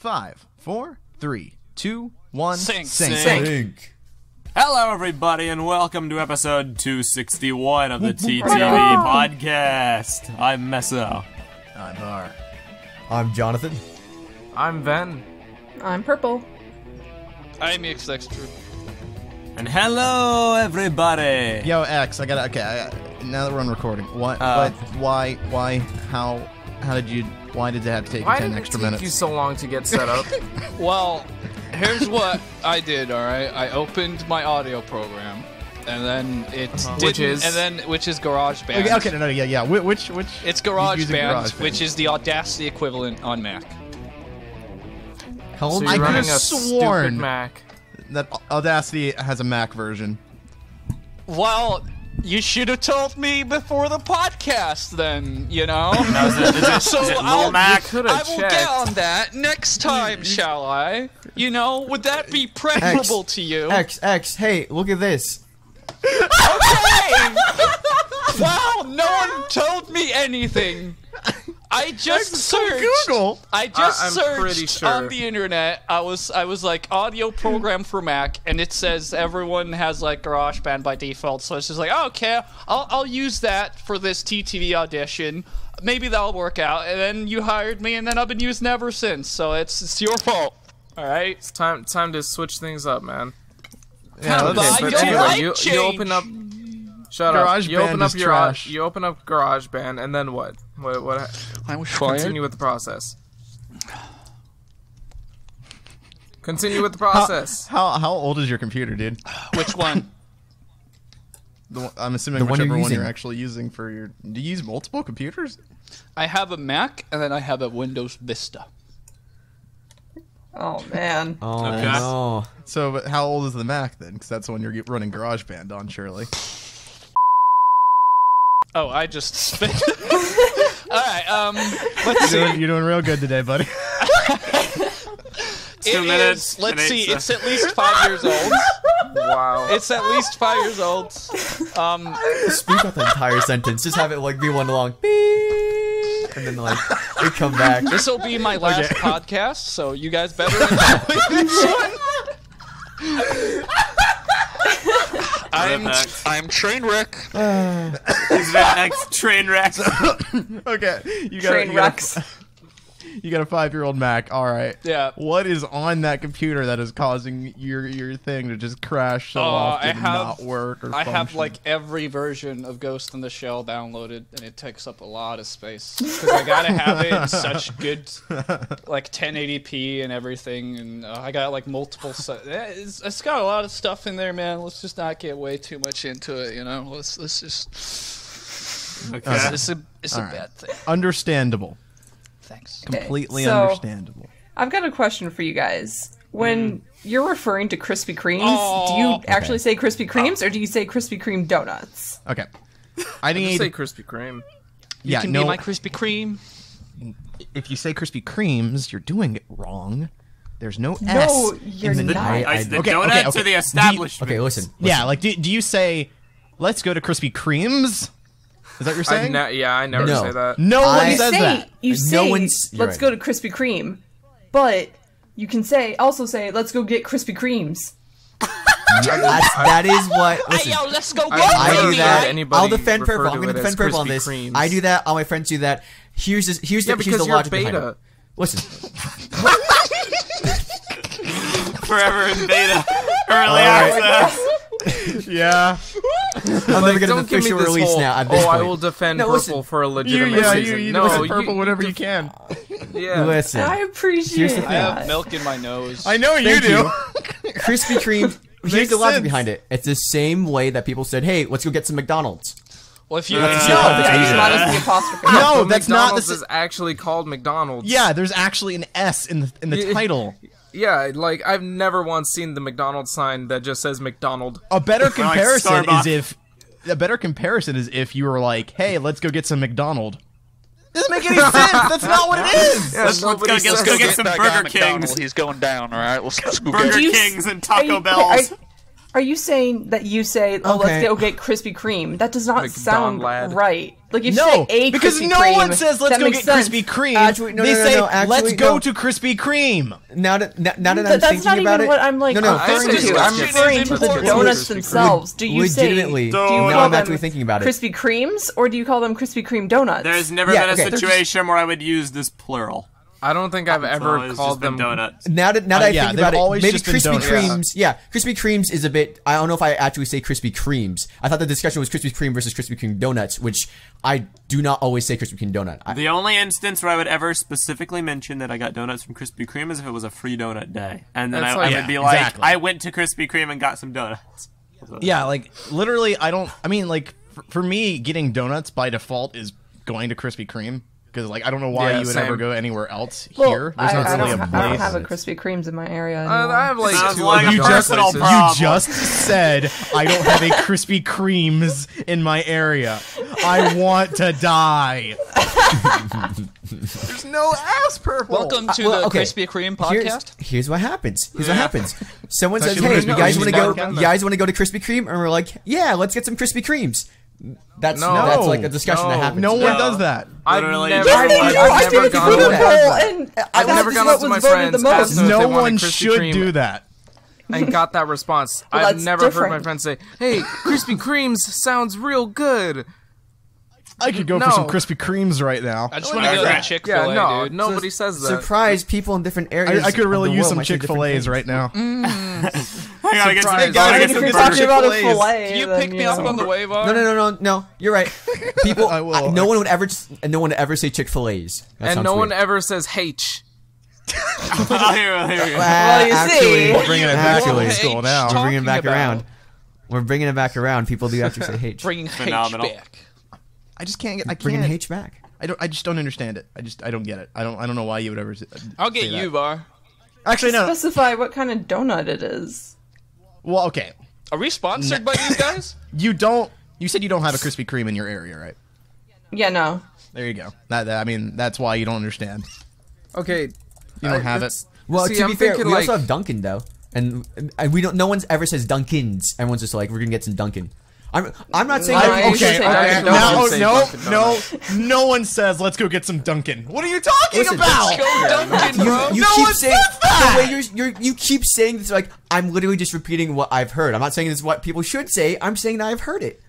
5, 4, 3, 2, 1. Sync. Hello, everybody, and welcome to episode 261 of the TTV Podcast. I'm Meso. I'm Bar. I'm Jonathan. I'm Ben. I'm Prpl. I'm XX. And hello, everybody. Yo, X, I gotta. Okay, now that we're on recording, what? Why? How did you? Why did it have to take you 10 extra minutes? Why did it take you so long to get set up? Well, here's what I did. All right, I opened my audio program, and then it which is GarageBand. Okay, yeah. Which? It's GarageBand, which is the Audacity equivalent on Mac. How old? So I you're could running have a sworn stupid Mac. that Audacity has a Mac version. Well, you should have told me before the podcast, then, you know? Is it Little Mac? I will get on that next time, shall I? You know, would that be preferable to you? X, hey, look at this. Okay! Wow, no one told me anything. I just searched. Google. I just I'm pretty searched sure. on the internet. I was like audio program for Mac, and it says everyone has like GarageBand by default. So it's just like, oh, okay, I'll use that for this TTV audition. Maybe that'll work out. And then you hired me, and then I've been using it ever since. So it's your fault. All right. It's time to switch things up, man. Yeah, But I but don't anyway, like you change. open up. Shut up. You GarageBand open up is trash. You open up GarageBand, and then what? What? I was fired. Continue with the process. Continue with the process. How old is your computer, dude? Which one? I'm assuming The one whichever you're one you're using. actually using for your. Do you use multiple computers? I have a Mac, and then I have a Windows Vista. Oh man. Oh Okay. no. So, but how old is the Mac then? Because that's the one you're running GarageBand on, surely. Oh, I just spit. Alright, let's see. You're doing real good today, buddy. 2 minutes. Let's and see, 8 it's at least 5 years old. Wow. It's at least 5 years old. Speak out the entire sentence. Just have it like be one long beep, and then like it come back. This will be my last podcast, so you guys better enjoy this one. I'm Trainwreck. He's the next train wreck. Okay, you Train wrecks. You got a 5-year-old Mac. All right. Yeah. What is on that computer that is causing your thing to just crash so often and not work or I have function? like every version of Ghost in the Shell downloaded, and it takes up a lot of space because I gotta have it in such good, like 1080p and everything, and I got like multiple. It's got a lot of stuff in there, man. Let's just not get way too much into it, you know. Let's just. Okay. It's a bad thing. Understandable. Thanks. Completely so- understandable. I've got a question for you guys. When you're referring to Krispy Kremes, do you actually say Krispy Kremes or do you say Krispy Kreme donuts? Okay. I Just need. say Krispy Kreme. Yeah, Can no. be my Krispy Kreme. If you say Krispy Kremes, you're doing it wrong. There's no S. No, you're in the not. The Okay, donut okay. to the establishment. Okay, listen. Yeah, like do you say, let's go to Krispy Kremes? Is that what you're saying? I never No. say that. No one You says say, that. you No say one's- you're let's right. go to Krispy Kreme, but you can also say let's go get Krispy Kremes. That is what. Listen, Hey, yo, let's go get I never do Krispy that. heard anybody I'll defend refer Prpl. I'm to going it to as defend Prpl on Krispy this. Kremes. I do that. All my friends do that. Here's Yeah, the because logic you're behind beta. it. Listen. Forever in beta. Early access. Yeah. I'm never getting an Don't give me official this release whole, now at this I point. will defend No, Prpl listen. for a legitimate reason. You No, listen Purple whatever you can. Yeah. Listen. I appreciate Here's the thing. I have that. milk in my nose. I know you Thank do. you. Krispy Kreme. Here's Makes the logic sense. behind it. It's the same way that people said, "Hey, let's go get some McDonald's." Well, if you No, Yeah, that's it's not as the apostrophe. No, But that's not McDonald's the. is actually called McDonald's. Yeah, there's actually an S in the Yeah. title. Yeah, like I've never once seen the McDonald's sign that just says McDonald. A better comparison Starbucks. is if you were like, "Hey, let's go get some McDonald." Doesn't make any sense. That's not what it is. Yeah, Let's go get some Burger Kings. He's going down. All right, let's go Burger Do you- Kings and Are Taco you- Bells. Are you saying that you say, "Oh, Okay. let's go get Krispy Kreme"? That does not Like Don sound Lad. right. Like if you No, say a because Krispy no Kreme, one says let's that go makes get sense. Krispy Kreme. Actually, no, they no, no, say no, actually, let's go no. to Krispy Kreme. Now that I'm That's thinking not about even it, what I'm like no, referring I say to. let's I'm get referring to Krispy the Kreme. donuts Krispy Kreme. themselves. Do you legitimately. say? Do you Now call I'm them actually thinking about it. Krispy Kremes, or do you call them Krispy Kreme donuts? There's never Yeah, been a okay. situation where I would use this plural. I don't think I've It's ever always called just been them donuts. Now that I yeah, think they've about it, always maybe just been Krispy donuts. Kremes. Yeah, Krispy Kremes is a bit. I don't know if I actually say Krispy Kremes. I thought the discussion was Krispy Kreme versus Krispy Kreme donuts, which I do not always say Krispy Kreme donut. The only instance where I would ever specifically mention that I got donuts from Krispy Kreme is if it was a free donut day. And then That's I like- would be Yeah, like, exactly. I went to Krispy Kreme and got some donuts. Yeah, like literally, I mean, like for me, getting donuts by default is going to Krispy Kreme because like I don't know why Yeah, you would same. ever go anywhere else Well, here. There's not really a I don't place. have a Krispy Kremes in my area. I Anymore. have like Sounds two like other a donut personal places. problem. You just said I don't have a Krispy Kremes in my area. I want to die. There's no ass purple. Welcome to well, the okay. Krispy Kreme podcast. Here's what happens. Here's what happens. Someone says, Actually, "Hey, Krispy you guys Kremes want to go? podcast? You guys want to go to Krispy Kreme?" And we're like, "Yeah, let's get some Krispy Kremes." That's No. like a discussion that No. happens. No one Yeah. does that. I've Literally, never, just- I've Yes, they do. I never think it's gone to beautiful, that. and I've that never is gone what up to was my voted friends, the most. asked them if No they wanted one Krispy should Kreme do that. and got that response. Well, I've that's never heard different. my friends say, "Hey, Krispy Kremes sounds real good." I could go for No. some Krispy Kremes right now. I just want to go to Chick-fil-A, Yeah, no, dude. nobody says that. Surprise people in different areas. I could really of the use world some might say different Chick-fil-A's things. right now. I gotta get some, Surprise. gotta Guys, get If some you're burgers. talking about a Chick-fil-A's. fillet, Can you then, pick me up on the way, Var? No. You're right. People. I will. No one would ever say Chick-fil-A's. That And sounds no one weird. ever says H. Oh, here we go. Well, you see. We're bringing it back to Actually, old school now. We're bringing it back talking about? around. We're bringing it back around. People do actually say H. Bringing H Phenomenal. back. I just can't get. I Bringing can't. H back. I just don't understand it. I don't get it. I don't know why you would ever. I'll get say that. you, Var. Actually, no. Specify what kind of donut it is. Well, okay. Are we sponsored by you guys? You don't. You said you don't have a Krispy Kreme in your area, right? Yeah, no. There you go. I mean, that's why you don't understand. Okay, You don't have it. it's- Well, See, to I'm be fair, thinking, we also like- have Dunkin' though, and we don't. No one's ever says Dunkins. Everyone's just like, we're gonna get some Dunkin'. I'm not saying. No, that you people should should say say Dunkin' Dunkin'. Donuts. say No, Dunkin' Donuts. no one says let's go get some Dunkin'. What are you talking Listen, about? Go Dunkin', bro. You No keep one saying says that! the way you keep saying this. Like, I'm literally just repeating what I've heard. I'm not saying this is what people should say. I'm saying that I've heard it.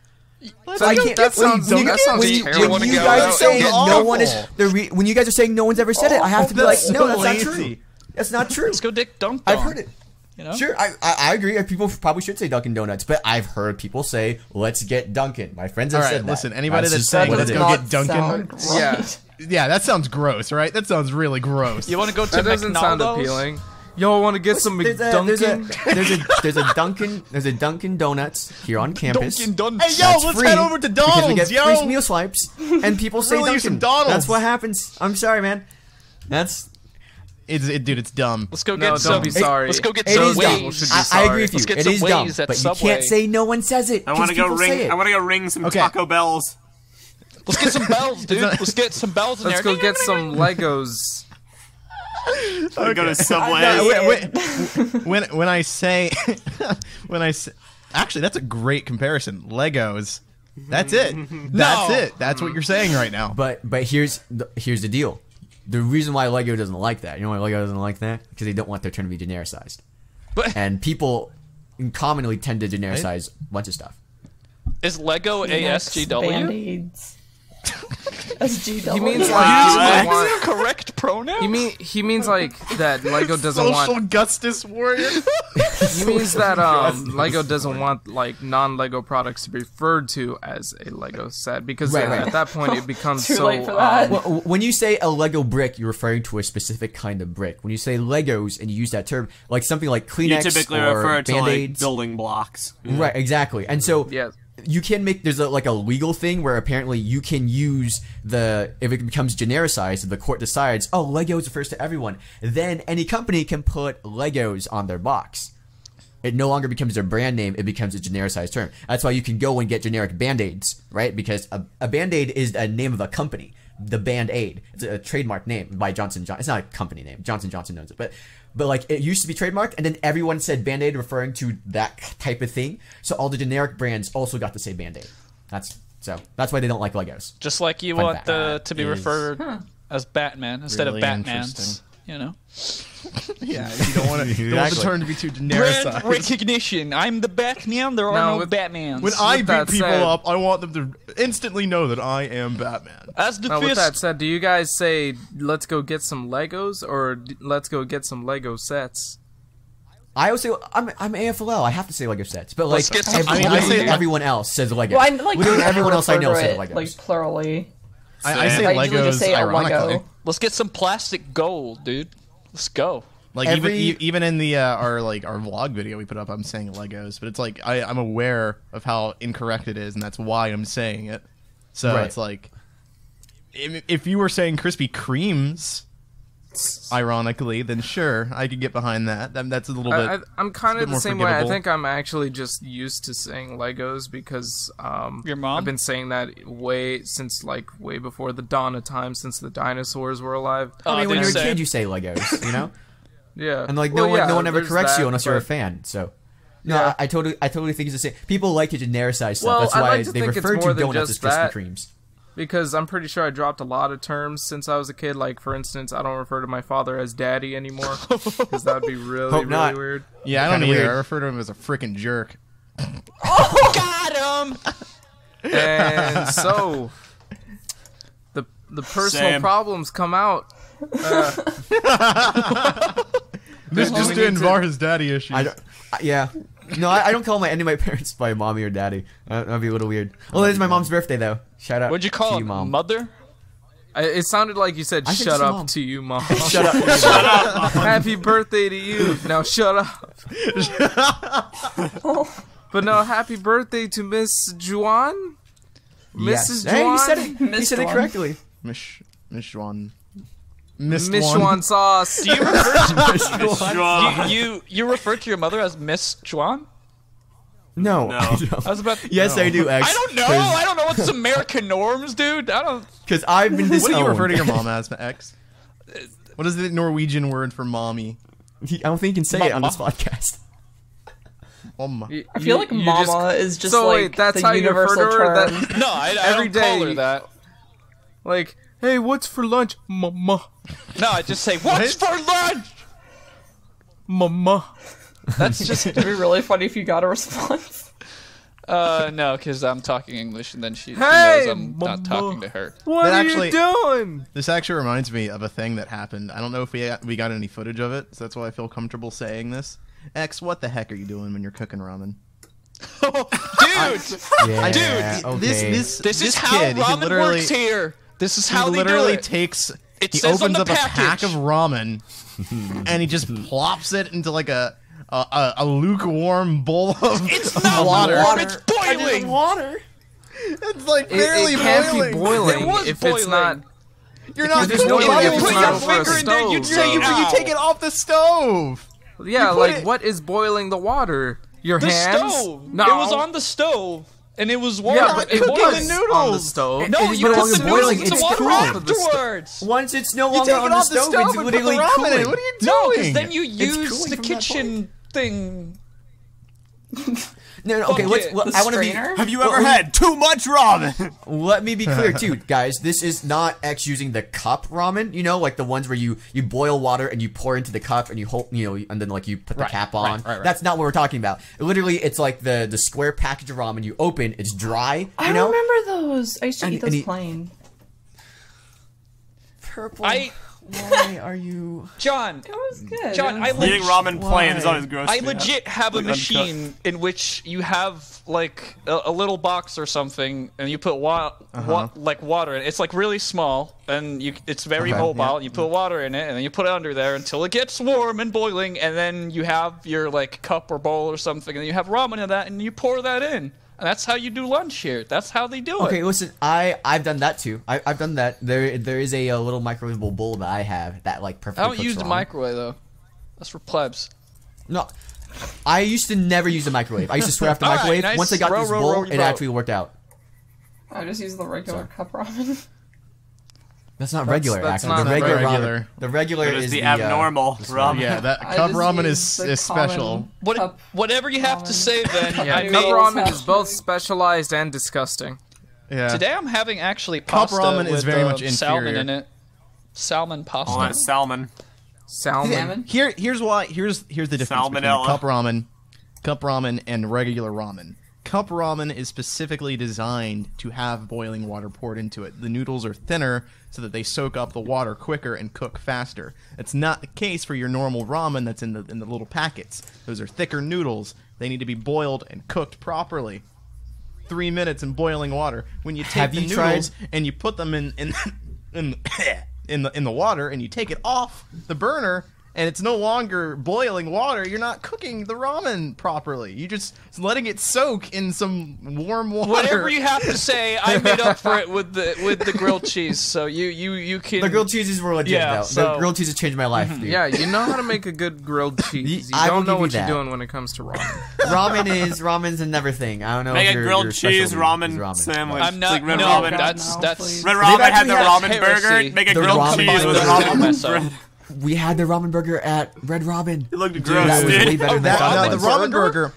Let's I go can't. get some when you- that sounds when you- terrible. when you That guys are sounds saying no one is awful. when you guys are saying no one's ever said it, I have to be like, that's no, so that's not lazy. true. That's not true. Let's go Dick Dunk. I've heard it. You know? Sure, I agree. People probably should say Dunkin' Donuts, but I've heard people say, "Let's get Dunkin'." My friends have All right, said that. listen, anybody that's just saying what let's it go is. get Dunkin'. Yeah. Yeah, that sounds gross, right? That sounds really gross. You want to go to that doesn't sound McDonald's? appealing. Y'all want to get some There's McDunkin'? a Dunkin' Donuts here on campus. Dunkin' Donuts. Hey, yo, That's let's free head over to because we Donald's, get yo. free meal swipes, and people say Really, Dunkin'. some Donald's. That's what happens. I'm sorry, man. That's Dude, it's dumb. Let's go No, get some. don't be sorry. Let's go get it some is dumb. People should Waze. be I agree with you. Let's get It some is dumb, Waze at but you Subway. can't say no one says it. I want to 'cause go people say ring. it. I want to go ring some Okay. Taco Bells. Let's get some bells, dude. Let's get some bells in Let's there. go get some Legos. I go to Subway. No, when I say actually, that's a great comparison. Legos. That's it. That's it. That's what you're saying right now. But here's the deal. The reason why Lego doesn't like that, you know why Lego doesn't like that? Because they don't want their turn to be genericized. But And people commonly tend to genericize a bunch of stuff. is Lego ASGW? Band-Aids. SGW. He means Is like that he want. correct pronoun? He means like that Lego doesn't Social want. Gustus Warrior. He means that Lego doesn't want like non-Lego products to be referred to as a Lego set because Right, then right. at that point it becomes Too so. late for that. Well, when you say a Lego brick, you're referring to a specific kind of brick. When you say Legos and you use that term, like something like You Kleenex typically or refer to like Band-Aids, building blocks. right? Exactly. And so Yeah. you can make there's a legal thing where apparently you can use if it becomes genericized, if the court decides, oh, Legos refers to everyone, then any company can put Legos on their box. It no longer becomes their brand name, it becomes a genericized term. That's why you can go and get generic Band-Aids, right? Because a Band-Aid is a name of a company. The Band-Aid. It's a trademark name by Johnson & Johnson. It's not a company name. Johnson & Johnson knows it. But but like it used to be trademarked, and then everyone said Band-Aid referring to that type of thing. So all the generic brands also got to say Band-Aid. That's why they don't like Legos. Just like you Fun want fact. to be referred as Batman instead Really of Batman's. interesting. You know, Yeah, you don't want the term to be too genericized. brand recognition. I'm the Batman. There are no Batmans. When I With beat that people said- up, I want them to instantly know that I am Batman. As the Now, with that fist. said, do you guys say let's go get some Legos or let's go get some Lego sets? I always say I'm AFLL. I have to say Lego sets, but like Let's get some- everyone, I say- everyone else says Legos. Well, I like Literally never everyone else I know refer to says it, Legos. like plurally. I say I usually Legos just say a ironically. Lego. Let's get some plastic gold, dude. Let's go. Like even in the our vlog video we put up, I'm saying Legos, but it's like I'm aware of how incorrect it is, and that's why I'm saying it. So Right. it's like if you were saying Krispy Kremes, ironically, then sure, I could get behind that. That's a little bit. I'm kind bit of the more same way. I forgivable. think I'm actually just used to saying Legos because Your mom? I've been saying that way before the dawn of time, since the dinosaurs were alive. I mean, when dude, you're a same. kid, you say Legos, you know, Yeah, and like Well, no one ever there's corrects you that, unless you're a but- fan. So. No, Yeah. I totally think it's the same. People like to genericize stuff. Well, That's I'd why like to they think it's refer more to than donuts as just Krispy that. Kremes. Because I'm pretty sure I dropped a lot of terms since I was a kid. Like, for instance, I don't refer to my father as daddy anymore. Because that would be really, Hope really not. weird. Yeah, I don't Kinda either. weird. I refer to him as a freaking jerk. Got him. And so, the personal Same. problems come out. Just to invar his daddy issues. I don't. Yeah. No, I don't call any of my parents by mommy or daddy. That'd be a little weird. Oh, it's my mom's birthday though. Shout out. What'd you to call you, him? mom? Mother? It sounded like you said, I think shut so, up Mom. to you, mom. Shut up. Happy birthday to you. Now shut up. But no, happy birthday to Miss Juan? Yes. Mrs. Hey, Juan? you said it. You Miss said it Juan. correctly. Miss Juan. Miss Juan sauce. Do you refer Strong. you refer to your mother as Miss Juan? No. No. I don't. I was about. Yes, I do. X, I don't know. I don't know what's American norms, dude. I don't. Because I've been What do disowned. you refer to your mom as, X? What is the Norwegian word for mommy? I don't think you can say it on this podcast. Mama. I feel like mama is just So like wait, that's the how you refer universal to her? term. No, I Every don't call day. her that. Like, hey, what's for lunch? Mama. No, I just say, "What's for lunch?" Mama. That's just. It'd be really funny if you got a response. No, because I'm talking English, and then she Hey, knows I'm not mama. talking to her. What That are actually- you doing? This actually reminds me of a thing that happened. I don't know if we got any footage of it, so that's why I feel comfortable saying this. X, what the heck are you doing when you're cooking ramen? Dude, Yeah, Dude, okay. this is how kid, he ramen literally- works here. This is He how they do literally it. takes. It He says on opens the up a pack package. of ramen, and he just plops it into like a lukewarm bowl of It's not water. warm. It's boiling. water. It's like It barely can't boiling. be boiling It was if it's boiling. not. You're not There's no cooking way it. if it's put not your over a finger in there, you'd stove. say, You "Ow." take it off the stove. Yeah, put like it- what is boiling the water? Your The hands? stove. No. It was on the stove, and it was warm. Yeah, but it it cooking was. was the on the noodles. stove. No, It is you no put longer the noodles boiling, in the it's water cool. afterwards. Once it's no You longer take it on the off the stove, stove it's and literally put the ramen in. cooling. What are you No, doing? because then you It's use cooling the from that kitchen thing. No, okay. Fuck it. Well, The I want to be. strainer? Have you ever had too much ramen? Let me be clear too, guys. This is not X using the cup ramen. You know, like the ones where you boil water and you pour into the cup and you hold, and then like you put the cap on. right. That's not what we're talking about. Literally, it's like the square package of ramen. You open, it's dry. I You know, remember those. I used to And- eat those and plain. Prpl. Why are you? John, It was good. John, I Eating ramen plain is Why? always gross. I to me. legit have a Like uncut. machine in which you have like a little box or something, and you put like water in it. It's like really small, and it's very Okay, mobile. yeah. And you put water in it, and then you put it under there until it gets warm and boiling, and then you have your like cup or bowl or something, and you have ramen in that, and you pour that in. And that's how you do lunch here. That's how they do Okay, it. listen. I've done that too. I've done that. There is a little microwavable bowl that I have that like perfectly. I don't cooks use the ramen. microwave though. That's for plebs. No, I used to never use the microwave. I used to swear off the All right, microwave. nice. Once I got Row, this row, bowl, row, it row. actually worked out. I just use the regular cup ramen. That's not regular. that's Actually, not the regular regular. ramen. The regular It is is the abnormal ramen. Yeah, that I cup just ramen used the is special. common cup Whatever you have to ramen. say, then. Yeah, I cup made, ramen is both specialized and disgusting. Yeah. today I'm having actually Cup pasta ramen is with very much salmon inferior. in it. Salmon pasta. All that salmon. Salmon. salmon. Here's the difference between Salmonella. cup ramen, and regular ramen. Cup ramen is specifically designed to have boiling water poured into it. The noodles are thinner so that they soak up the water quicker and cook faster. It's not the case for your normal ramen that's in the little packets. Those are thicker noodles. They need to be boiled and cooked properly. 3 minutes in boiling water. When you take Have the you noodles tried- and you put them in the water and you take it off the burner and it's no longer boiling water, you're not cooking the ramen properly. You just letting it soak in some warm water. Whatever you have to say, I made up for it with the grilled cheese. So you can. The grilled cheeses were legit, Yeah, though. so- The grilled cheeses changed my life, dude. Yeah, you know how to make a good grilled cheese. You I will don't know give you what you're that. doing when it comes to ramen. Ramen's another thing. I don't know. Make if a your grilled cheese specialty is ramen sandwich. I'm not. It's like red no, ramen. that's No, that's. please. Red Ramen had actually the had ramen heresy. burger. Make a The grilled ramen cheese with burger. ramen Meso. bread. We had the ramen burger at Red Robin. It looked Dude, gross, that was dude. way better than I thought No, it the was. ramen burger.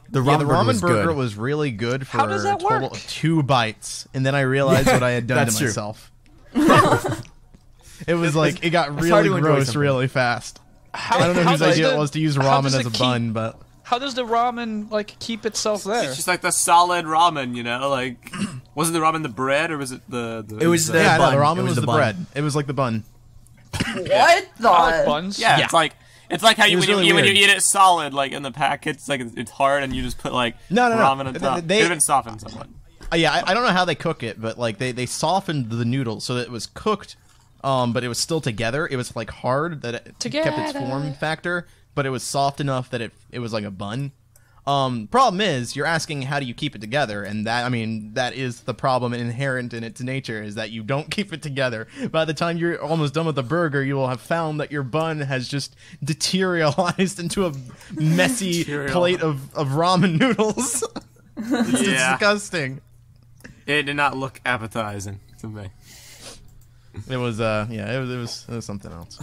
The Yeah, ramen the burger ramen was burger good. was really good for How does that a total work? of 2 bites, and then I realized what I had done That's to true. myself. It was like it got hard really to enjoy gross something. really fast. How, I don't know how whose does idea the- it was to use how ramen does as it a keep- bun, but How does the ramen keep itself there? It's just like the solid ramen, you know? Like, wasn't the ramen the bread, or was it the It was the yeah, bun. no, the It ramen was was the the bun. bread. It was like the bun. What the? I like buns. Yeah, it's like how It you was when, really you when you weird. eat it solid, like in the packets, like it's hard, and you just put like No. ramen on top. They- They've been softened somewhat. Yeah, I don't know how they cook it, but like they softened the noodles so that it was cooked, but it was still together. It was like hard that it kept its form factor, but it was soft enough that it was like a bun. Problem is, you're asking how do you keep it together, and that is the problem inherent in its nature, is that you don't keep it together. By the time you're almost done with the burger, you will have found that your bun has just deteriorized into a messy plate of ramen noodles. It's Yeah. disgusting. It did not look appetizing to me. It was it was something else.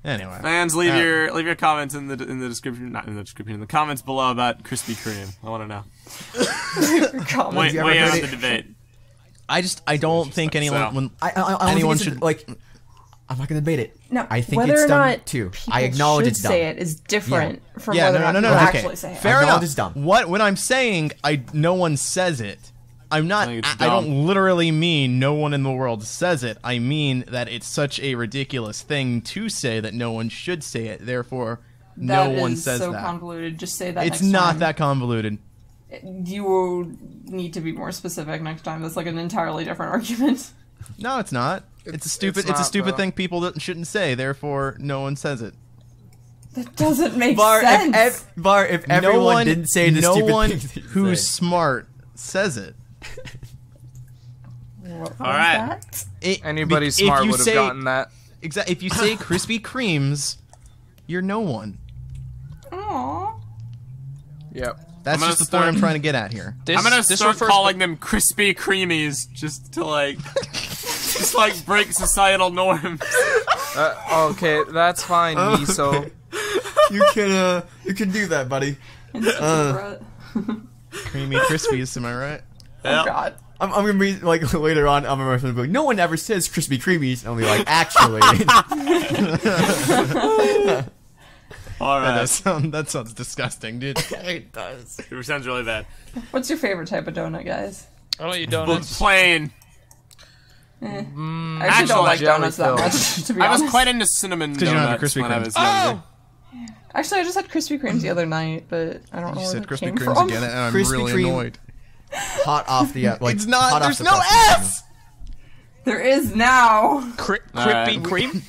Anyway, Fans, leave your comments in the description, not in the description, in the comments below about Krispy Kreme. I want to know. Comment. Wait ever on heard the it? debate. I don't think anyone So- when I don't anyone think it's should like. I'm not gonna debate it. No, I think whether it's or dumb not too. people I acknowledge should it's dumb. say it is different from yeah whether no or not no people okay actually say it. fair I enough. know it's dumb. When I'm saying no one says it, I'm not. I think it's I don't dumb. literally mean no one in the world says it. I mean that it's such a ridiculous thing to say that no one should say it. Therefore, no That one is says so that. convoluted. Just say that. It's next not time. that convoluted. You will need to be more specific next time. That's like an entirely different argument. No, it's not. It's a stupid. it's It's a not, stupid though. thing people shouldn't say. Therefore, no one says it. That doesn't make Bar, sense. if everyone no one didn't say the no stupid one things they who's say. smart says it. What was right. that? Anybody if smart you would have say- gotten that. If you say Krispy Kremes, you're no one. Aww. Yep. That's gonna just the point I'm start- trying to get at here. This, I'm gonna this start refers- calling them Krispy Kremies just to like, just like break societal norms. Okay, that's fine, Meso. You can do that, buddy. Creamy Krispies, am I right? Oh god. I'm gonna be like later on. I'm gonna be like, no one ever says Krispy Kremes. I'll be like, actually, All right, That sounds disgusting, dude. it does. it sounds really bad. What's your favorite type of donut, guys? I don't eat Well, donuts. plain. I actually actually, don't like jelly donuts that filled. much, to be I was honest. quite into cinnamon 'cause you don't have a donuts Krispy when I Kreme. was younger. Actually, I just had Krispy Kremes the other night, but I don't know You where said that Krispy came Kremes from. again, and I'm Krispy really Kreme. annoyed. Hot off the like. It's not. hot off There's the no press. S. There is now. Krispy Kreme.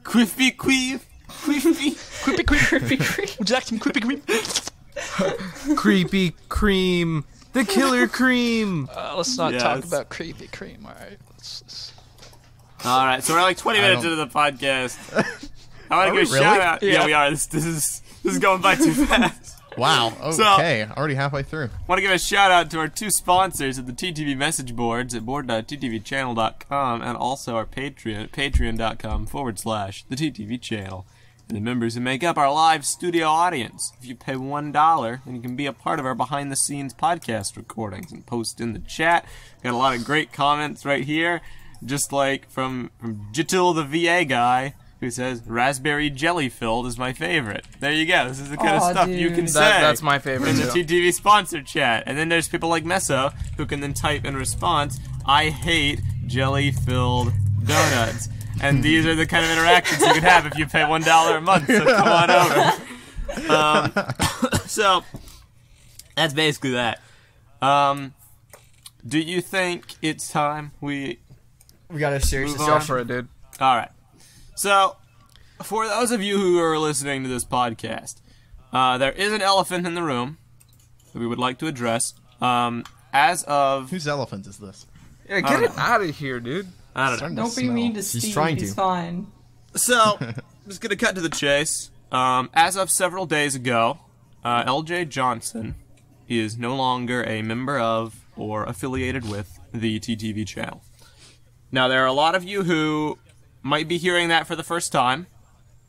Krispy Kreme. Krispy. Krispy Kreme. Krispy Kreme. Would you like some Krispy Kreme? Creepy cream. The killer cream. Let's not talk Yes. about Krispy Kreme. All right. All right, so we're like 20 minutes don't- into the podcast. I want to we give a really? shout out. Yeah. Yeah, we are. This is going by too fast. Wow. Okay. Already halfway through. Want to give a shout out to our two sponsors at the TTV message boards at board.ttvchannel.com and also our Patreon at patreon.com/the TTV channel. And the members who make up our live studio audience. If you pay $1, then you can be a part of our behind-the-scenes podcast recordings and post in the chat. Got a lot of great comments right here, just like from Jitil the VA guy, who says, raspberry jelly filled is my favorite. There you go. This is the kind of stuff you can say. That's my favorite, in the TTV sponsor chat. And then there's people like Meso, who can then type in response, I hate jelly-filled donuts. And these are the kind of interactions you can have if you pay $1 a month, so come on over. So, that's basically that. Do you think it's time we got a serious move discussion on? for it, dude. Alright. So, for those of you who are listening to this podcast, there is an elephant in the room that we would like to address. As of... Whose elephant is this? Yeah, get it out of here, dude. I don't know. Don't be mean to Steve. He's fine. So, I'm just going to cut to the chase. As of several days ago, Eljay Johnson is no longer a member of or affiliated with the TTV channel. Now, there are a lot of you who might be hearing that for the first time,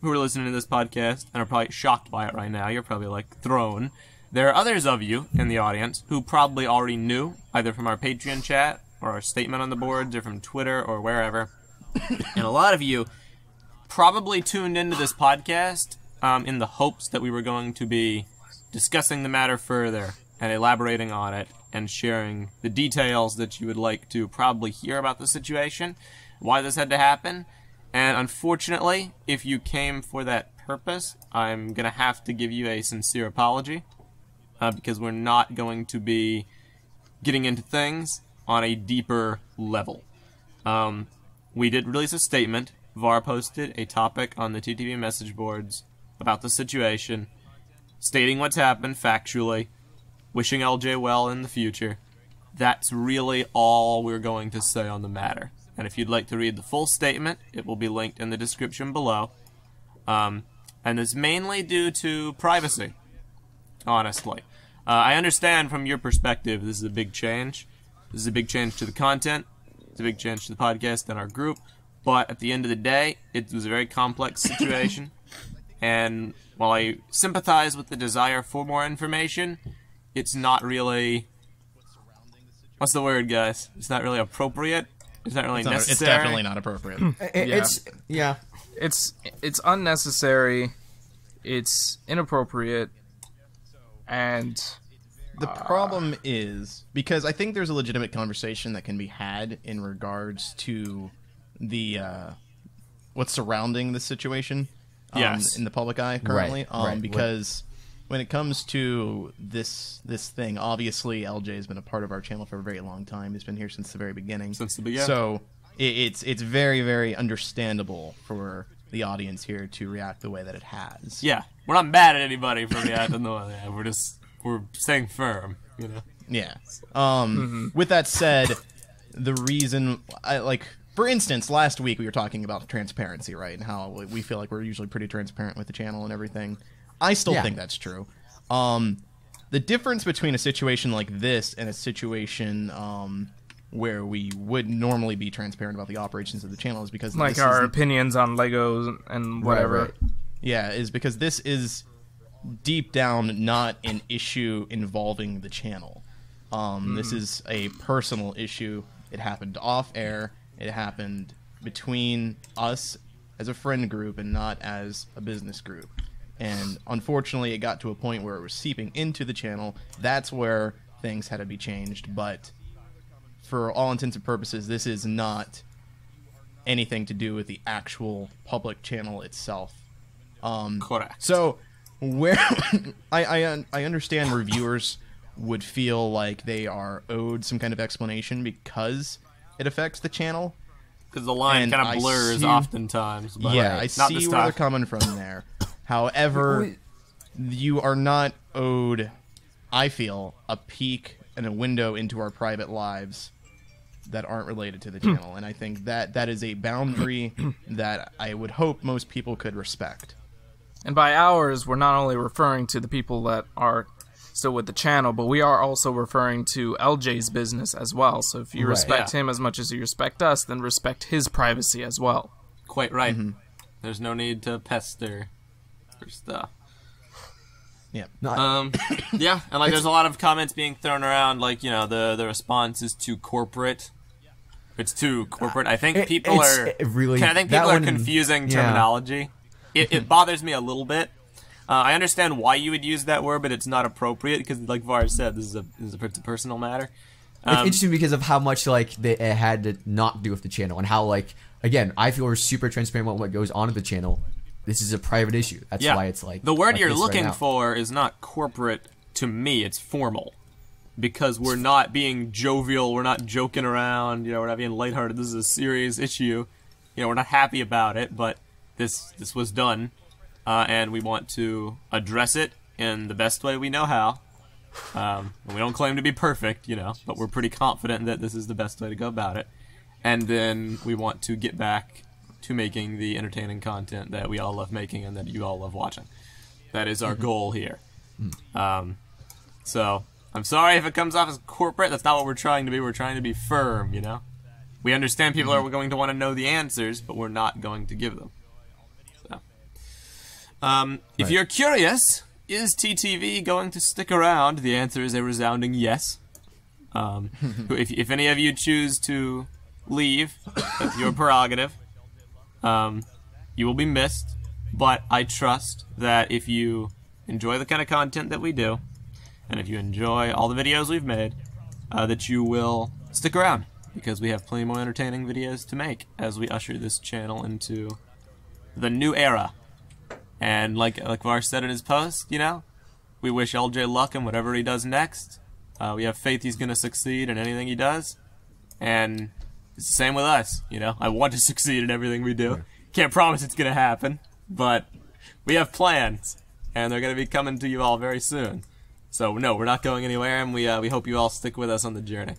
who are listening to this podcast and are probably shocked by it right now. You're probably, like, thrown. There are others of you in the audience who probably already knew, either from our Patreon chat or our statement on the boards or from Twitter or wherever. And a lot of you probably tuned into this podcast in the hopes that we were going to be discussing the matter further and elaborating on it and sharing the details that you would like to probably hear about the situation, why this had to happen. And unfortunately, if you came for that purpose, I'm going to have to give you a sincere apology because we're not going to be getting into things on a deeper level. We did release a statement. VAR posted a topic on the TTV message boards about the situation, stating what's happened factually, wishing Eljay well in the future. That's really all we're going to say on the matter. And if you'd like to read the full statement, it will be linked in the description below. And it's mainly due to privacy, honestly. I understand from your perspective this is a big change. This is a big change to the content. It's a big change to the podcast and our group. But at the end of the day, it was a very complex situation. And while I sympathize with the desire for more information, it's not really... What's the word, guys? It's not really appropriate. It's not really necessary. It's definitely not appropriate. It's unnecessary. It's inappropriate. And... The problem is, because I think there's a legitimate conversation that can be had in regards to the what's surrounding the situation in the public eye currently. Because when it comes to this thing, obviously Eljay has been a part of our channel for a very long time. He's been here since the very beginning. Since the beginning. So it's very, very understandable for the audience here to react the way that it has. Yeah, we're not mad at anybody for reacting the way they have. We're staying firm, you know? Yeah. With that said, the reason, for instance, last week we were talking about transparency, right? And how we feel like we're usually pretty transparent with the channel and everything. I still think that's true. The difference between a situation like this and a situation where we would normally be transparent about the operations of the channel is because... Like our opinions on Legos and whatever. Right. Yeah, is because this is... deep down not an issue involving the channel. This is a personal issue. It happened off air. It happened between us as a friend group and not as a business group. And unfortunately, it got to a point where it was seeping into the channel. That's where things had to be changed. But for all intents and purposes, this is not anything to do with the actual public channel itself. Correct. So... where I understand reviewers would feel like they are owed some kind of explanation because it affects the channel. Because the line kind of blurs oftentimes. But I see where they're coming from there. However, you are not owed, I feel, a peek and a window into our private lives that aren't related to the channel. And I think that is a boundary that I would hope most people could respect. And by ours, we're not only referring to the people that are still with the channel, but we are also referring to Eljay's business as well. So if you respect him as much as you respect us, then respect his privacy as well. Quite right. There's no need to pester for stuff. Yeah. Yeah, and like there's a lot of comments being thrown around, like, you know, the response is too corporate. It's too corporate. I think people are confusing terminology. It bothers me a little bit. I understand why you would use that word, but it's not appropriate because, like Var said, this is a personal matter. It's interesting because of how much like it had to not do with the channel, and how, like, again, I feel we're super transparent about what goes on at the channel. This is a private issue. That's why it's like the word like you're looking for is not corporate to me. It's formal, because we're not being jovial. We're not joking around. You know, we're not being lighthearted. This is a serious issue. You know, we're not happy about it, but this was done, and we want to address it in the best way we know how. We don't claim to be perfect, you know, but we're pretty confident that this is the best way to go about it. And then we want to get back to making the entertaining content that we all love making and that you all love watching. That is our goal here. So, I'm sorry if it comes off as corporate. That's not what we're trying to be. We're trying to be firm, you know? We understand people are going to want to know the answers, but we're not going to give them. So, if you're curious, is TTV going to stick around? The answer is a resounding yes. If any of you choose to leave, that's your prerogative. You will be missed, but I trust that if you enjoy the kind of content that we do, and if you enjoy all the videos we've made, that you will stick around, because we have plenty more entertaining videos to make as we usher this channel into the new era. And like Var said in his post, you know, we wish Eljay luck in whatever he does next. We have faith he's going to succeed in anything he does, and it's the same with us, you know. I want to succeed in everything we do. Can't promise it's going to happen, but we have plans, and they're going to be coming to you all very soon. So, no, we're not going anywhere, and we hope you all stick with us on the journey.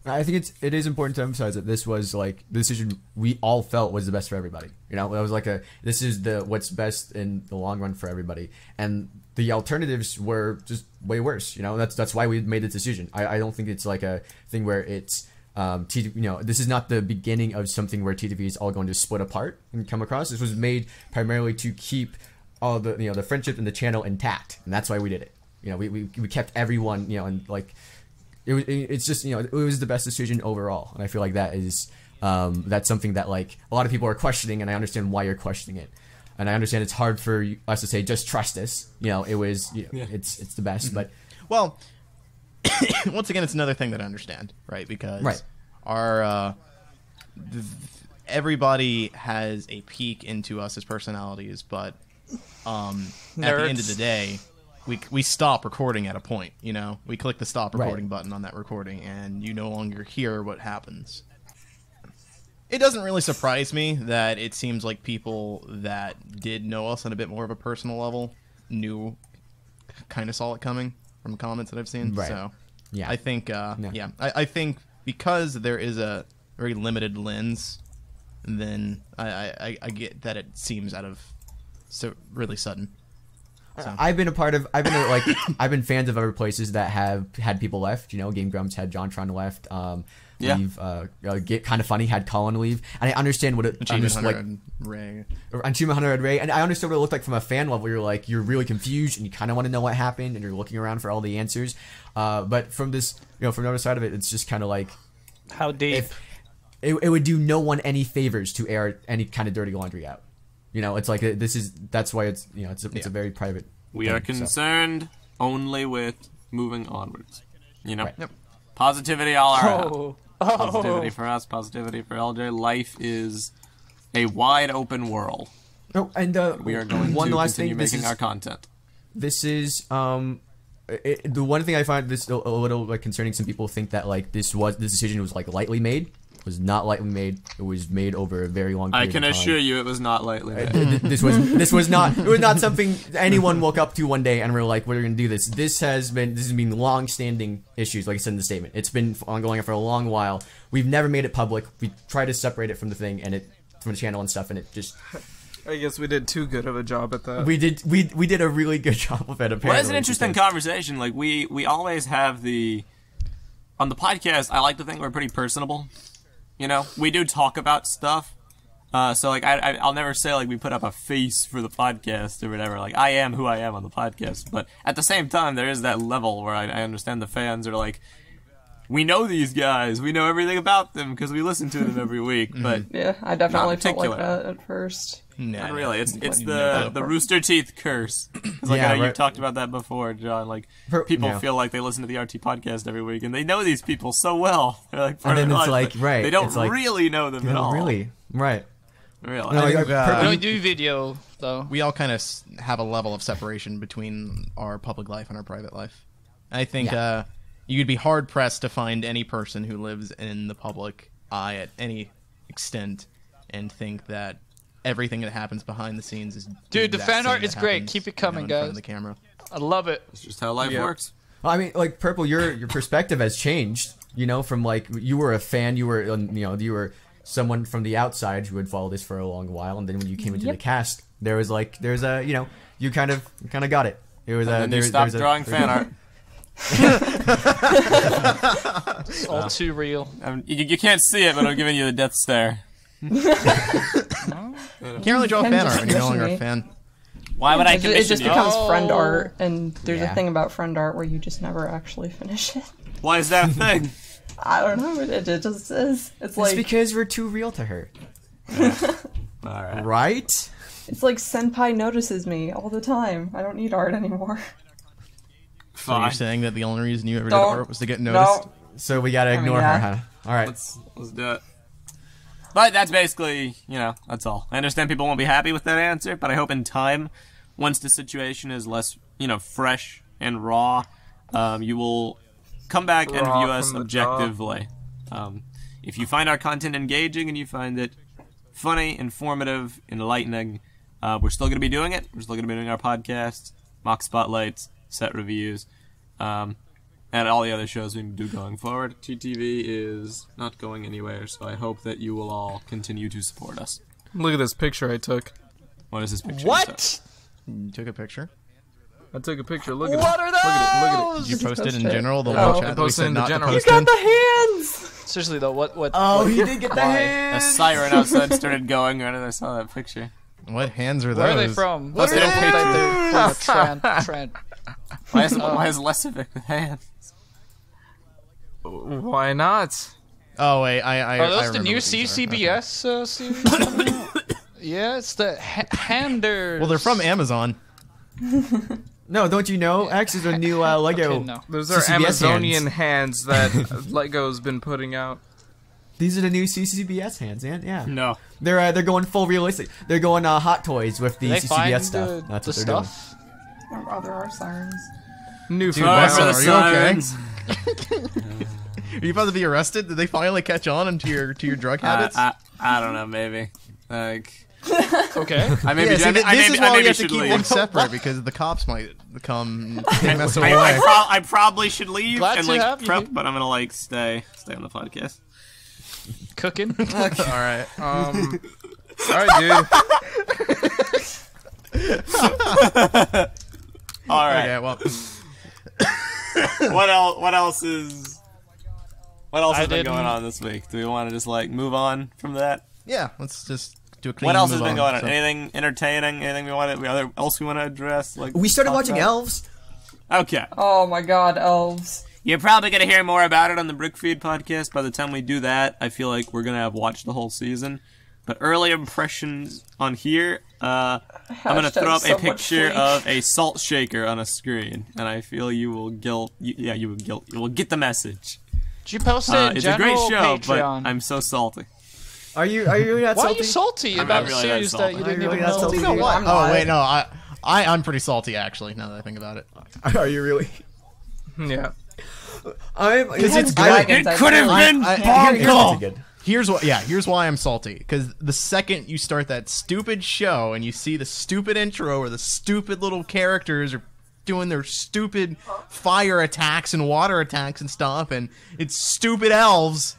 I think it is important to emphasize that this was like the decision we all felt was the best for everybody. You know, it was like this is what's best in the long run for everybody, and the alternatives were just way worse. You know, that's why we made the decision. I don't think it's like a thing where it's you know, this is not the beginning of something where TTV is all going to split apart and come across. This was made primarily to keep all the, you know, the friendship and the channel intact, and that's why we did it. You know, we kept everyone, you know, and like it's just, you know, it was the best decision overall, and I feel like that is that's something that like a lot of people are questioning, and I understand why you're questioning it, and I understand it's hard for us to say just trust us. You know, it was, you know, it's the best, but well. Once again, it's another thing that I understand, right? Because our everybody has a peek into us as personalities, but at the end of the day, we stop recording at a point. You know, we click the stop recording button on that recording, and you no longer hear what happens. It doesn't really surprise me that it seems like people that did know us on a bit more of a personal level kind of saw it coming from comments that I've seen. Right. So yeah, I think I think because there is a very limited lens, then I get that it seems out of really sudden. So. I've been fans of other places that have had people left. You know, Game Grumps had JonTron left. Leave. Get Kind of Funny had Colin leave, and I understand what it Achievement Hunter like. and Ray. Achievement Hunter and Ray, and I understand what it looked like from a fan level. You're really confused, and you kind of want to know what happened, and you're looking around for all the answers. But from this, you know, from the other side of it, it's just kind of like how deep. It would do no one any favors to air any kind of dirty laundry out. You know, it's like that's why it's, you know, it's a very private. We are concerned only with moving onwards. You know, Right. Yep. Positivity all around. Positivity for us, positivity for Eljay. Life is a wide open world. Oh, and We are going one to last continue thing. making our content. This is the one thing I find this a little like concerning. Some people think that like this decision was like lightly made. It was not lightly made. It was made over a very long period I can of time. assure you it was not lightly made. This was not something anyone woke up to one day and were like, we're going to do this. This has been long-standing issues, like I said in the statement. It's been ongoing for a long while. We've never made it public. We try to separate it from the thing and from the channel and stuff, and it just I guess we did too good of a job at that. We did a really good job of it. Apparently, Well, it's an interesting conversation. Like we always have on the podcast. I like to think we're pretty personable. You know, we do talk about stuff. So like I'll never say like we put up a face for the podcast or whatever. Like I am who I am on the podcast. But at the same time, there is that level where I understand the fans are like, we know these guys. We know everything about them because we listen to them every week. But yeah, I definitely felt like that at first. Not really. It's the Rooster Teeth curse. Like I know you've talked about that before, John. Like people feel like they listen to the RT podcast every week and they know these people so well. They're like part and then of it's life, like right. They don't it's like, really know them at all. Really, right. Really. No, We don't do video though. We all kind of have a level of separation between our public life and our private life. I think you'd be hard pressed to find any person who lives in the public eye at any extent and think that everything that happens behind the scenes is Dude, the fan art is great. Happens, Keep it coming, in front of guys. the camera. I love it. It's just how life works. Well, I mean, like Prpl, your perspective has changed. You know, from like you were a fan, you were someone from the outside who had followed this for a long while, and then when you came into the cast, there's a you kind of got it. It was And then you stopped drawing fan art. It's all too real. You can't see it, but I'm giving you the death stare. You can't really draw fan art when you're no longer a fan. Why would I commission It just you? becomes friend art, and there's Yeah. a thing about friend art where you just never actually finish it. Why is that a thing? I don't know. It just is. It's like because we're too real to her, Alright. right? it's like Senpai notices me all the time. I don't need art anymore. So you're Fine. saying that the only reason you ever did Don't- art was to get noticed? No. So we gotta ignore yeah. her, huh? All right. Let's do it. But that's basically, that's all. I understand people won't be happy with that answer, but I hope in time, once the situation is less, fresh and raw, you will come back and Raw view us from the jaw. objectively. If you find our content engaging and you find it funny, informative, enlightening, we're still going to be doing it. We're still going to be doing our podcasts, mock spotlights, set reviews, and all the other shows we do going forward. TTV is not going anywhere, so I hope that you will all continue to support us. Look at this picture I took. What is this picture? What? You took a picture? I took a picture. Look at What it. are Look at it. Did you post it post in it. general? The No. one I chat that we posted said in the not to general. post You got in? the hands. Seriously though, what? Oh, he did get the Why? A hands. siren outside started going right as I saw that picture. What hands are those? Where are they from? What They are don't they? look like they're from a Why is less of it with hands? Why not? Oh wait, I Are those the remember new what these are. Okay. CCBS series? coming out? Yeah, it's the Handers. Well, they're from Amazon. No, don't you know? X is a new Lego. Okay, no. Those are CCBS Amazonian hands that Lego's been putting out. These are the new CCBS hands, man. Yeah. No. They're going full realistic. They're going Hot Toys with the Did they CCBS find stuff. That's the what they're doing. stuff? Oh, there are sirens. New Dude, for Meso, for the are you okay? sirens. Are you about to be arrested? Did they finally catch on into your drug habits? I don't know, maybe. Like, Okay. I maybe, yeah, see, this is I why maybe you have to should keep leave. them separate because the cops might come take Meso away. I probably should leave Glad and to like have you, prep, dude. but I'm gonna stay on the podcast. Cooking. All right. All right, dude. All right. Okay, well, What else has been didn't- going on this week? Do we want to just move on from that? yeah, let's just do a clean What else has move been going on? So- Anything entertaining? Anything we want to address? We started talk watching about? Elves. Okay. Oh my God, elves. You're probably going to hear more about it on the Brickfeed podcast. By the time we do that, I feel like we're going to have watched the whole season. But early impressions on here, I'm going to throw up so a much picture sleep. of a salt shaker on a screen, and I feel you will you will get the message. Did you post it? It's a great General show, Patreon. but I'm so salty. Are you really that Why salty? are you salty I'm about not a really that series that salty. you Are you didn't really even that know? salty? You know what? I'm Oh not. wait, no, I'm pretty salty actually. Now that I think about it, Are you really? Yeah. I'm. Because it's good. It could have been Here's Bongo. good. Here's why I'm salty. Because the second you start that stupid show and you see the stupid intro or the stupid little characters are doing their stupid fire attacks and water attacks and stuff, and it's stupid elves.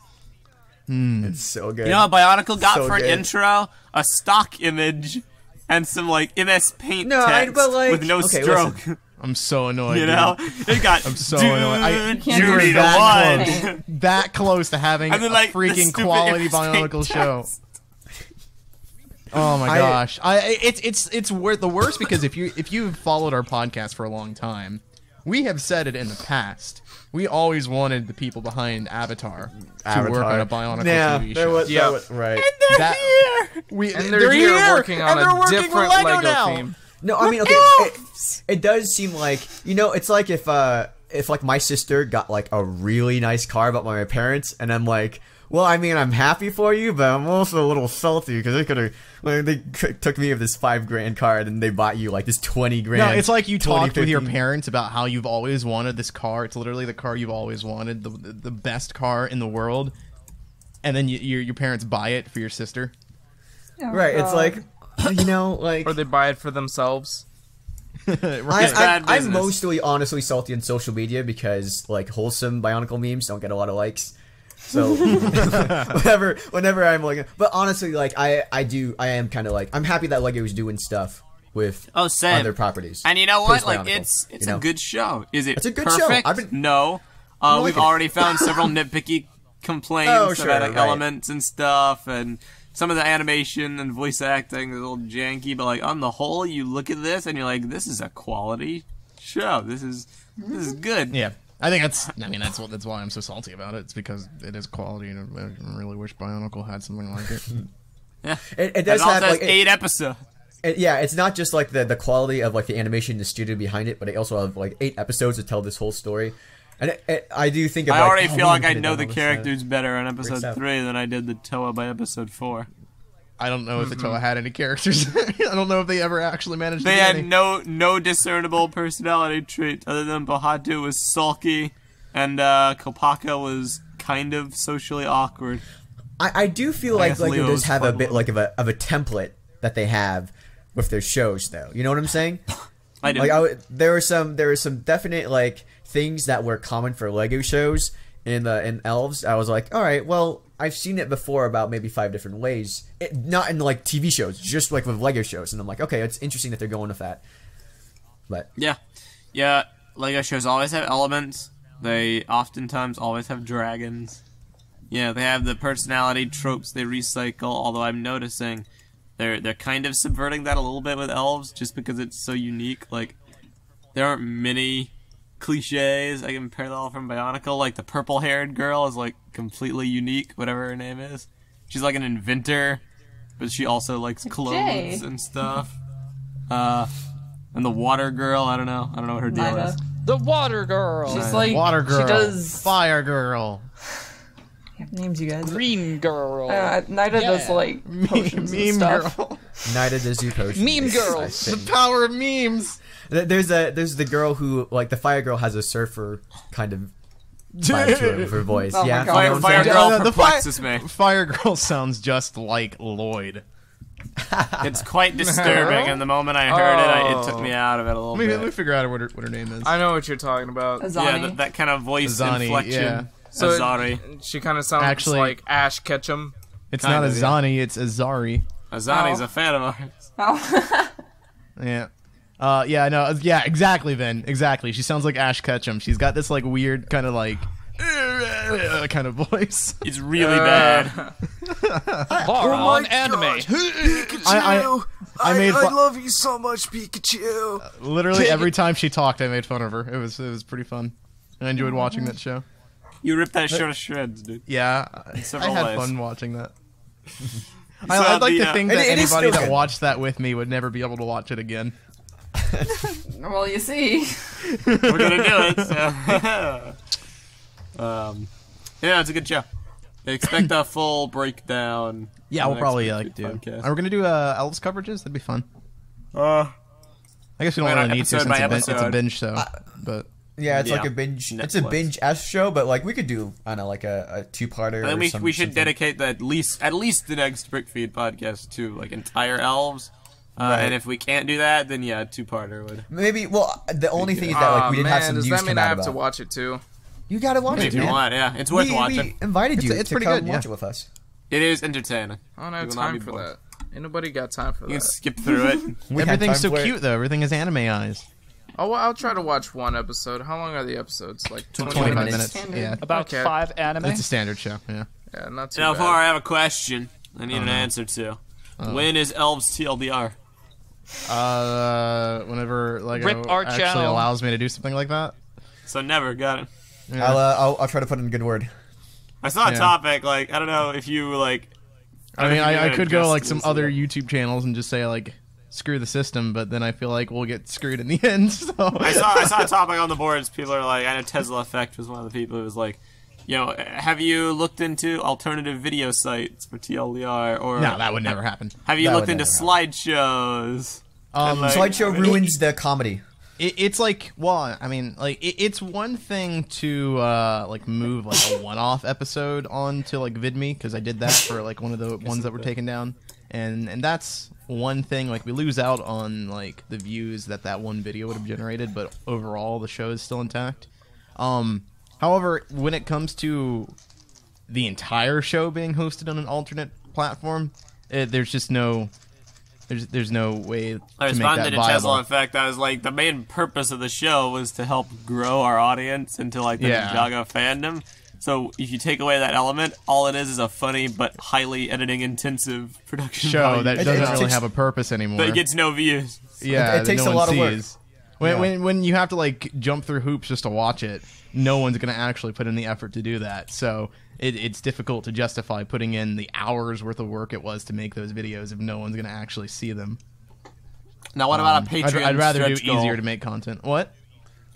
It's so good. You know what Bionicle got So for an good. intro? A stock image and some like MS Paint No, text but, like, with no okay, stroke. listen. I'm so annoyed. You know, dude. it got. I'm so annoyed. can't You were read that that close, that close to having And then, like, a the freaking stupid quality MS Paint Bionicle show. text. Oh my gosh! It's the worst because if you've followed our podcast for a long time, we have said it in the past. We always wanted the people behind Avatar to work on a Bionicle TV show. Right. They're And they're here working on and they're a working different with Lego Lego now. theme. No, I mean, okay, it does seem like, it's like if like my sister got like a really nice car bought by my parents, and I'm like, well, I mean, I'm happy for you, but I'm also a little salty because they took me with this $5,000 car, and then they bought you like this $20,000. No, it's like you 20, talked with your 15. parents about how you've always wanted this car. It's literally the car you've always wanted, the best car in the world, and then your parents buy it for your sister. Oh, Right, it's God. like, like... Or they buy it for themselves. bad I'm business. mostly honestly salty on social media because like wholesome Bionicle memes don't get a lot of likes. So whenever I'm like, but honestly, like I am kind of like, I'm happy that Lego's doing stuff with Same. other properties. And you know what? Post Like Bionicle, it's a good show. Is it? It's a good show. Perfect? No. like We've it. already found several nitpicky complaints Oh, sure, about like, right. elements and stuff, and some of the animation and voice acting is a little janky. But like on the whole, you look at this and you're like, this is a quality show. This is good. Yeah, I think that's why I'm so salty about it. It's because it is quality, and I really wish Bionicle had something like it. Yeah. It does also have has like 8 episodes. it's not just like the quality of like the animation in the studio behind it, but they also have like 8 episodes to tell this whole story. And I do think of, I like, already oh, feel we like I could've know done the all this characters better on episode stuff. 3 than I did the Toa by episode 4. I don't know if the Toa had any characters. I don't know if they ever actually managed to They get had any. no discernible personality trait other than Bahatu was sulky and Kopaka was kind of socially awkward. I do feel like guess Lego Leo does is have a fun bit one. like of a template that they have with their shows, though. You know what I'm saying? I do. Like there were some definite like things that were common for Lego shows in Elves. I was like, all right, well, I've seen it before about maybe 5 different ways. Not in like TV shows, just like with Lego shows. And I'm like, okay, it's interesting that they're going with that. But Yeah, Lego shows always have elements. They oftentimes always have dragons. Yeah, they have the personality tropes they recycle, although I'm noticing they're kind of subverting that a little bit with Elves just because it's so unique. Like, there aren't many cliches I can parallel from Bionicle. Like, the purple-haired girl is, like, completely unique, whatever her name is. She's, like, an inventor, but she also likes clothes and stuff. And the water girl, I don't know what her deal Nida. is. The water girl. She's like Water girl, She does fire girl, names, you guys. Green girl. Nida does like potions and meme stuff. girl, Nida does do potions. Meme girls. I think. the power of memes. There's the girl who, like, the fire girl has a surfer kind of vibe to her with her voice. Oh my Yeah, God. you know what I'm Fire saying? girl the perplexes me. Fire girl sounds just like Lloyd. It's quite disturbing, and the moment I heard it, it took me out of it a little Let me bit. figure out what her name is. I know what you're talking about. Azani. Yeah, that kind of voice Azani, inflection. yeah. So Azari. She kind of sounds Actually- like Ash Ketchum. It's Kind not of, yeah. Azani, it's Azari. Azani's a fan of ours. Oh. Yeah. Yeah, exactly, Vin. Exactly. She sounds like Ash Ketchum. She's got this like weird kind of like kind of voice. It's really bad. Laura on anime. I made fun. love you so much, Pikachu. Literally every time she talked, I made fun of her. It was pretty fun. I enjoyed watching that show. You ripped that show to shreds, dude. Yeah, I several had ways. fun watching that. saw I'd like the, to think that it is anybody still that good. watched that with me would never be able to watch it again. Well, you see. We're gonna do it. So. Yeah, it's a good show. Expect a full breakdown. Yeah, on we'll the probably next like do. podcast. Are we gonna do Elves coverages? That'd be fun. Uh, I guess we don't Why really not need to episode since by it's a episode? binge show. But Yeah, it's Yeah. like a binge. It's a Netflix. binge-esque show, but like we could do, I don't know, like a 2-parter. I think or we should something. dedicate at least the next Brickfeed podcast to like entire Elves. Right. And if we can't do that, then yeah, a 2-parter would. Maybe. Well, the only thing is that like we did man, have some does news that mean come I out have about. to watch it too? You gotta watch If it, you man. want, yeah, it's worth We watching. invited you It's to pretty come good, watch yeah. it with us. It is entertaining. I don't You have will not time be for bored. that. Ain't nobody got time for You can that. skip through it. Everything's so cute though. Everything is anime-ized. Oh, well, I'll try to watch one episode. How long are the episodes? Like 25 minutes. minutes. Standard. Yeah. About 5 anime. It's a standard show, yeah. Yeah, not too Now, bad. far, I have a question. I need an answer to. When is Elves TLDR? Whenever Rip our actually channel. allows me to do something like that. So never got it. Yeah. I'll try to put in a good word. I saw a Yeah. topic, like, I don't know if you, like... I mean, I could go like some some other YouTube channels and just say like, screw the system, but then I feel like we'll get screwed in the end. So I saw a topic on the boards. People are like, I know Tesla Effect was one of the people who was like, have you looked into alternative video sites for TLDR? Or no, that would never happen. have you That looked would into never slideshows? Like- Slideshow ruins the comedy. It's like, well, I mean, like it's one thing to like move like a one-off episode onto like VidMe, because I did that for like one of the ones that were taken down, and that's one thing. Like we lose out on like the views that one video would have generated, but overall the show is still intact. However, when it comes to the entire show being hosted on an alternate platform, there's just no. There's no way to I make responded that to viable. Tesla Effect. I was like, the main purpose of the show was to help grow our audience into like the Yeah. Ninjago fandom. So if you take away that element, all it is a funny but highly editing intensive production Show value. that It doesn't really takes- have a purpose anymore. But it gets no views. Yeah, It takes that a no lot one of work. sees. When you have to like jump through hoops just to watch it, no one's gonna actually put in the effort to do that. So it's difficult to justify putting in the hours worth of work it was to make those videos if no one's gonna actually see them. Now what about a Patreon I'd rather do stretch goal? easier to make content. What?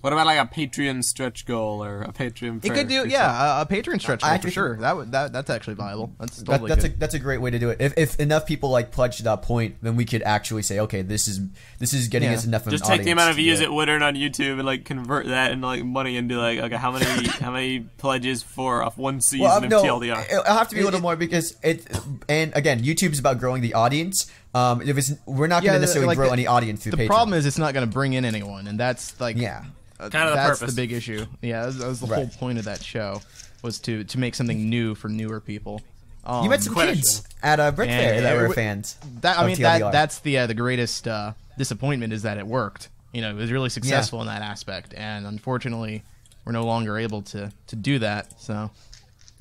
What about like a Patreon stretch goal or a Patreon? It could do, yeah, a Patreon stretch goal for sure. That's actually viable. That's totally good. That's a great way to do it. If enough people like pledge to that point, then we could actually say, okay, this is getting Yeah. us enough of Just an take the audience amount of to views do it would earn on YouTube and like convert that into like money and be like, okay, how many pledges for one season Well, of no, TLDR? it'll have to be a little more because and again, YouTube's about growing the audience. We're not going to necessarily grow any audience through the Patreon. problem is it's not going to bring in anyone, and that's like Yeah. Kind of the that's purpose. the big issue. Yeah, that was the whole Right. point of that show, was to make something new for newer people. You met some Quite a kids at BrickFair And that it were w- fans. That I of mean TLDR. that's the greatest disappointment is that it worked. You know, it was really successful in that aspect, and unfortunately, we're no longer able to do that. So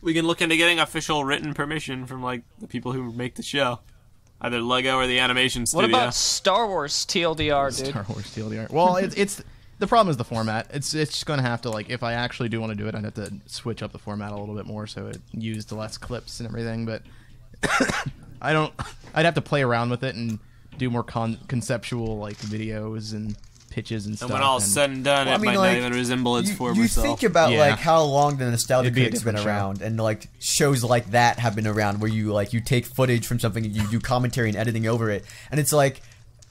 We can look into getting official written permission from like the people who make the show, either Lego or the animation What studio. about Star Wars TLDR, dude? Star Wars TLDR. Well, it's the problem is the format. It's just going to have to, like, if I actually do want to do it, I'd have to switch up the format a little bit more so it used less clips and everything. But I'd have to play around with it and do more conceptual like videos and pitches and stuff. And when all's said and done, Well, I it mean, might like, not even resemble its former you self. think about Yeah. like how long the nostalgia It'd be a critic's been different show. around, and like shows like that have been around, where you take footage from something and you do commentary and editing over it, and it's like,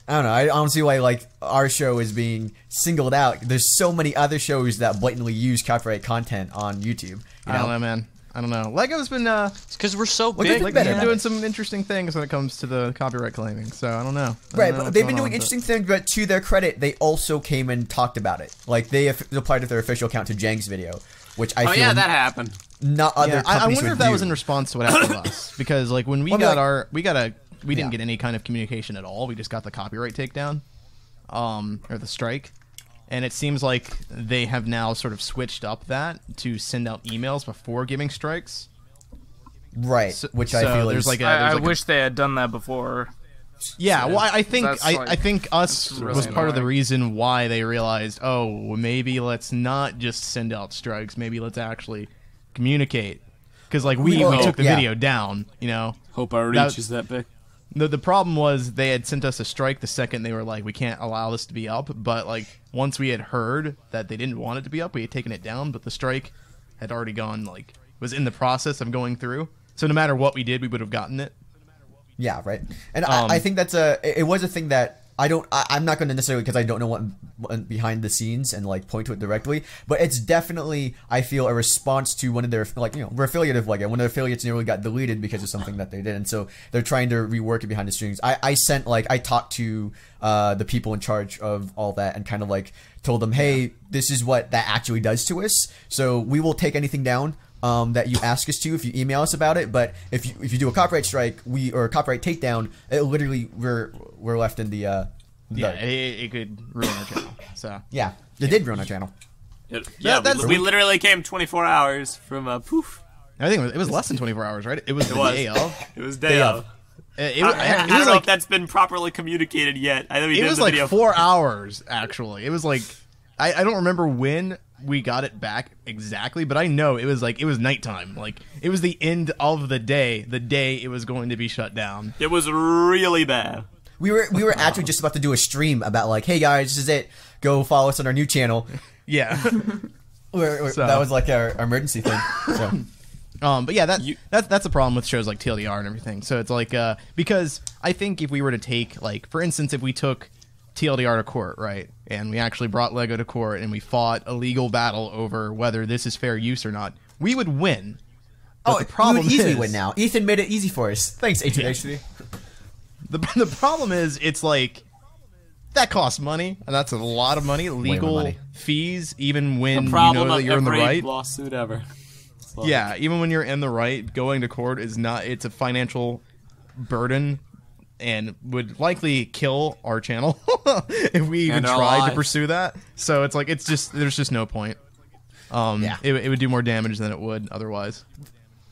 I don't know. I don't see why like our show is being singled out. There's so many other shows that blatantly use copyright content on YouTube. I don't know, man. I don't know. Lego's been Because we're so Well, big. they're better. doing some interesting things when it comes to the copyright claiming. So I don't know. I don't Right, know but what's they've going been on doing with it. interesting things. But to their credit, they also came and talked about it. Like they applied to their official account to Jang's video, which I Oh feel yeah, that happened. not other Yeah, companies I wonder would if that do. was in response to what happened to us, because like when we Well, got like- we didn't Yeah. get any kind of communication at all. We just got the copyright takedown, or the strike, and it seems like they have now sort of switched up that to send out emails before giving strikes. right, So, which I so feel there's is like a, I there's like a- wish they had done that before. yeah. Well, I think That's I like- think us that's really was part of the annoying. reason why they realized, oh, maybe let's not just send out strikes. Maybe let's actually communicate, because like we Well, took the yeah. video down. You know. Hope our That- reach is that big. The problem was they had sent us a strike the second they were like, we can't allow this to be up. But like once we had heard that they didn't want it to be up, we had taken it down. But the strike had already gone, like was in the process of going through. So no matter what we did, we would have gotten it. Yeah, right. And I think that's it was a thing that I'm not going to necessarily, because I don't know what went behind the scenes and like point to it directly, but it's definitely, I feel, a response to one of their, like, you know, we're affiliate of like one of their affiliates nearly got deleted because of something that they did, and so they're trying to rework it behind the scenes. I talked to the people in charge of all that and kind of like told them, hey, this is what that actually does to us, so we will take anything down, that you ask us to if you email us about it. But if you do a copyright strike, or a copyright takedown, it literally we're left in the it could ruin our channel. So yeah, it did ruin our channel. We literally came 24 hours from a poof. I think it was less than 24 hours, right? It was the day of. It was day of. I don't know if that's been properly communicated yet. I think it was like 4 hours, actually. It was like I don't remember when we got it back exactly, but I know it was nighttime. Like it was the end of the day it was going to be shut down. It was really bad. We were actually just about to do a stream about like, hey guys, this is it. Go follow us on our new channel. Yeah. That was like our emergency thing. So. But yeah, that's the problem with shows like TLDR and everything. So it's like because I think if we were to take, like, for instance, if we took TLDR to court, right, and we actually brought Lego to court and we fought a legal battle over whether this is fair use or not, we would win. But the problem we would easily win now. Ethan made it easy for us. Thanks, H3. The problem is, it's like that costs money, and that's a lot of money. Legal fees, even when you know that you're in the right. Lawsuit ever. Yeah, even when you're in the right, going to court it's a financial burden and would likely kill our channel if we even tried to pursue that. So it's like there's just no point. It would do more damage than it would otherwise.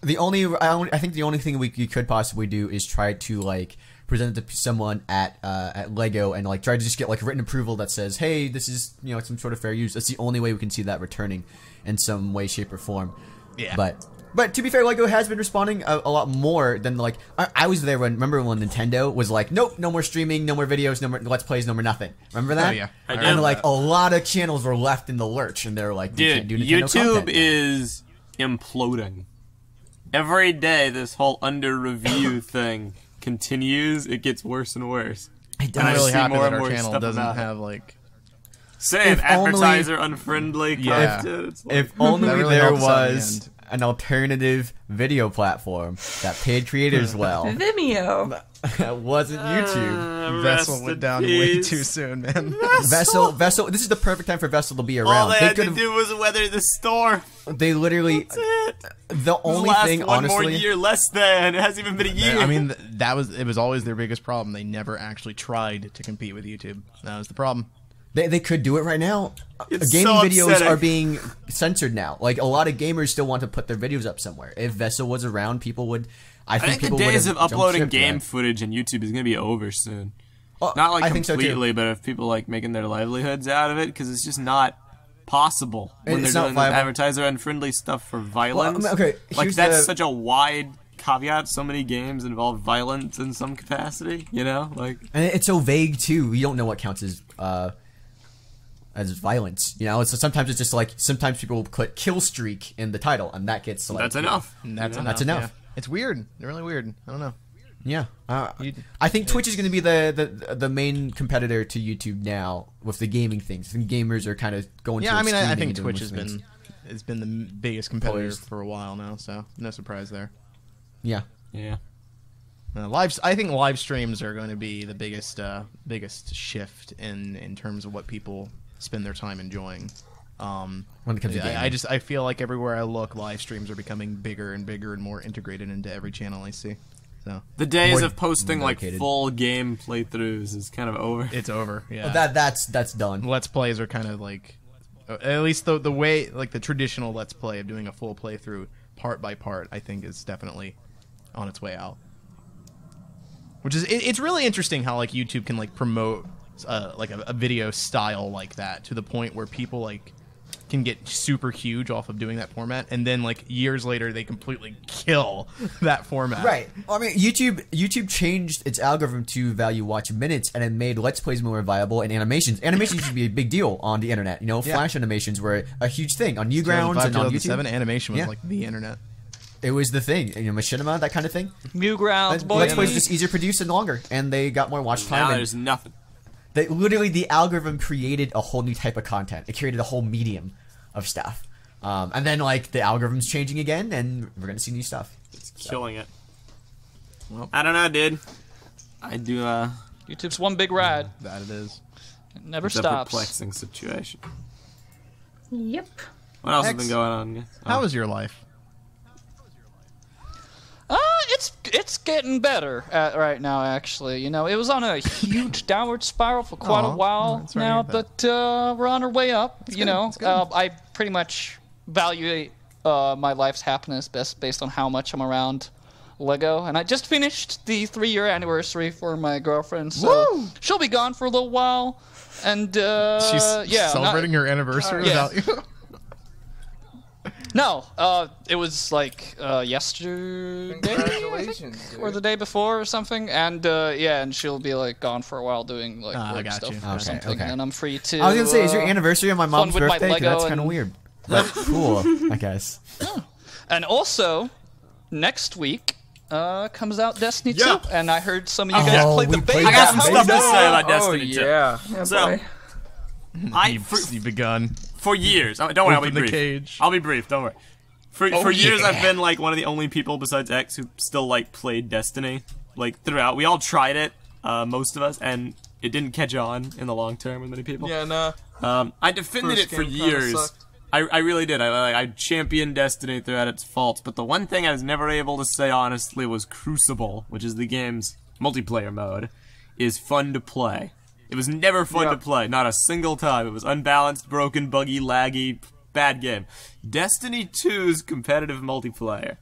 I think the only thing we could possibly do is try to like present it to someone at Lego and like try to just get like written approval that says, hey, this is some sort of fair use. That's the only way we can see that returning in some way, shape, or form. Yeah. But to be fair, Lego has been responding a lot more than like I was there remember when Nintendo was like, nope, no more streaming, no more videos, no more Let's Plays, no more nothing. Remember that? Oh, yeah. And like a lot of channels were left in the lurch, and they're like, dude, YouTube is imploding. Every day, this whole under review thing continues. It gets worse and worse. I'm really happy that our channel doesn't have like. Same advertiser unfriendly content. If only there was an alternative video platform that paid creators well. Vimeo. That wasn't YouTube. Vessel went down way too soon, man. Vessel. This is the perfect time for Vessel to be around. All they had to do was weather the storm. They literally. That's it. The only thing, honestly, one more year less than. It hasn't even been a year. I mean, it was always their biggest problem. They never actually tried to compete with YouTube. That was the problem. They could do it right now. It's Gaming so videos upsetting. are being censored now. Like, a lot of gamers still want to put their videos up somewhere. If Vessel was around, people would. I think the days of uploading game footage on YouTube is going to be over soon. Not like completely, but if people like making their livelihoods out of it, because it's just not possible when they're doing advertiser unfriendly stuff for violence. Well, okay, like that's such a wide caveat. So many games involve violence in some capacity, like. And it's so vague too. You don't know what counts as violence, So sometimes it's just like sometimes people will put kill streak in the title, and that gets selected. That's enough. That's enough. Yeah. It's weird. They're really weird. I don't know. Yeah, I think Twitch is going to be the main competitor to YouTube now with the gaming things. I think gamers are kind of going. Yeah, I think Twitch has been the biggest competitor for a while now, so no surprise there. Yeah. I think live streams are going to be the biggest shift in terms of what people spend their time enjoying. When it comes to gaming. I feel like everywhere I look, live streams are becoming bigger and bigger and more integrated into every channel I see. So the days of posting like full game playthroughs is kind of over. It's over. Yeah, that's done. Let's plays are kind of like, at least the way like the traditional Let's Play of doing a full playthrough part by part, I think is definitely on its way out. Which is it's really interesting how like YouTube can like promote like a video style like that to the point where people like can get super huge off of doing that format, and then like years later they completely kill that format. Right. Well, I mean, YouTube changed its algorithm to value watch minutes, and it made Let's Plays more viable, and animations. Animations used to be a big deal on the internet. Flash animations were a huge thing on Newgrounds and on YouTube. 2007 animation was like the internet. It was the thing, Machinima, that kind of thing. Newgrounds, boy. Let's Plays just easier produced and longer, and they got more watch time. Now there's nothing. The algorithm created a whole new type of content. It created a whole medium of stuff. And then, like, the algorithm's changing again, and we're going to see new stuff. It's killing it. Well, I don't know, dude. I do, YouTube's one big ride. That it is. It never it's stops. A perplexing situation. Yep. What else has been going on? How was your life? it's getting better right now. Actually, it was on a huge downward spiral for quite a while now, but we're on our way up. I pretty much value my life's happiness based on how much I'm around Lego, and I just finished the 3-year anniversary for my girlfriend, so she'll be gone for a little while. And she's celebrating her anniversary without you. No, it was like yesterday, Congratulations, or the day before or something, and and she'll be like gone for a while doing like work stuff or something, and I'm free to. I was gonna say, is your anniversary on my mom's birthday? 'Cause that's kind of weird. That's cool, I guess. And also, next week comes out Destiny 2, and I heard some of you guys played the beta. I got some stuff to say about Destiny 2. Yeah. So, You've begun. For years, don't worry, I'll be Open the brief. cage. I'll be brief, don't worry. For years, I've been like one of the only people besides X who still like played Destiny like throughout. We all tried it, most of us, and it didn't catch on in the long term with many people. Yeah, nah. I defended it for years. I really did. I championed Destiny throughout its faults, but the one thing I was never able to say honestly was Crucible, which is the game's multiplayer mode, is fun to play. It was never fun to play, not a single time. It was unbalanced, broken, buggy, laggy, bad game. Destiny 2's competitive multiplayer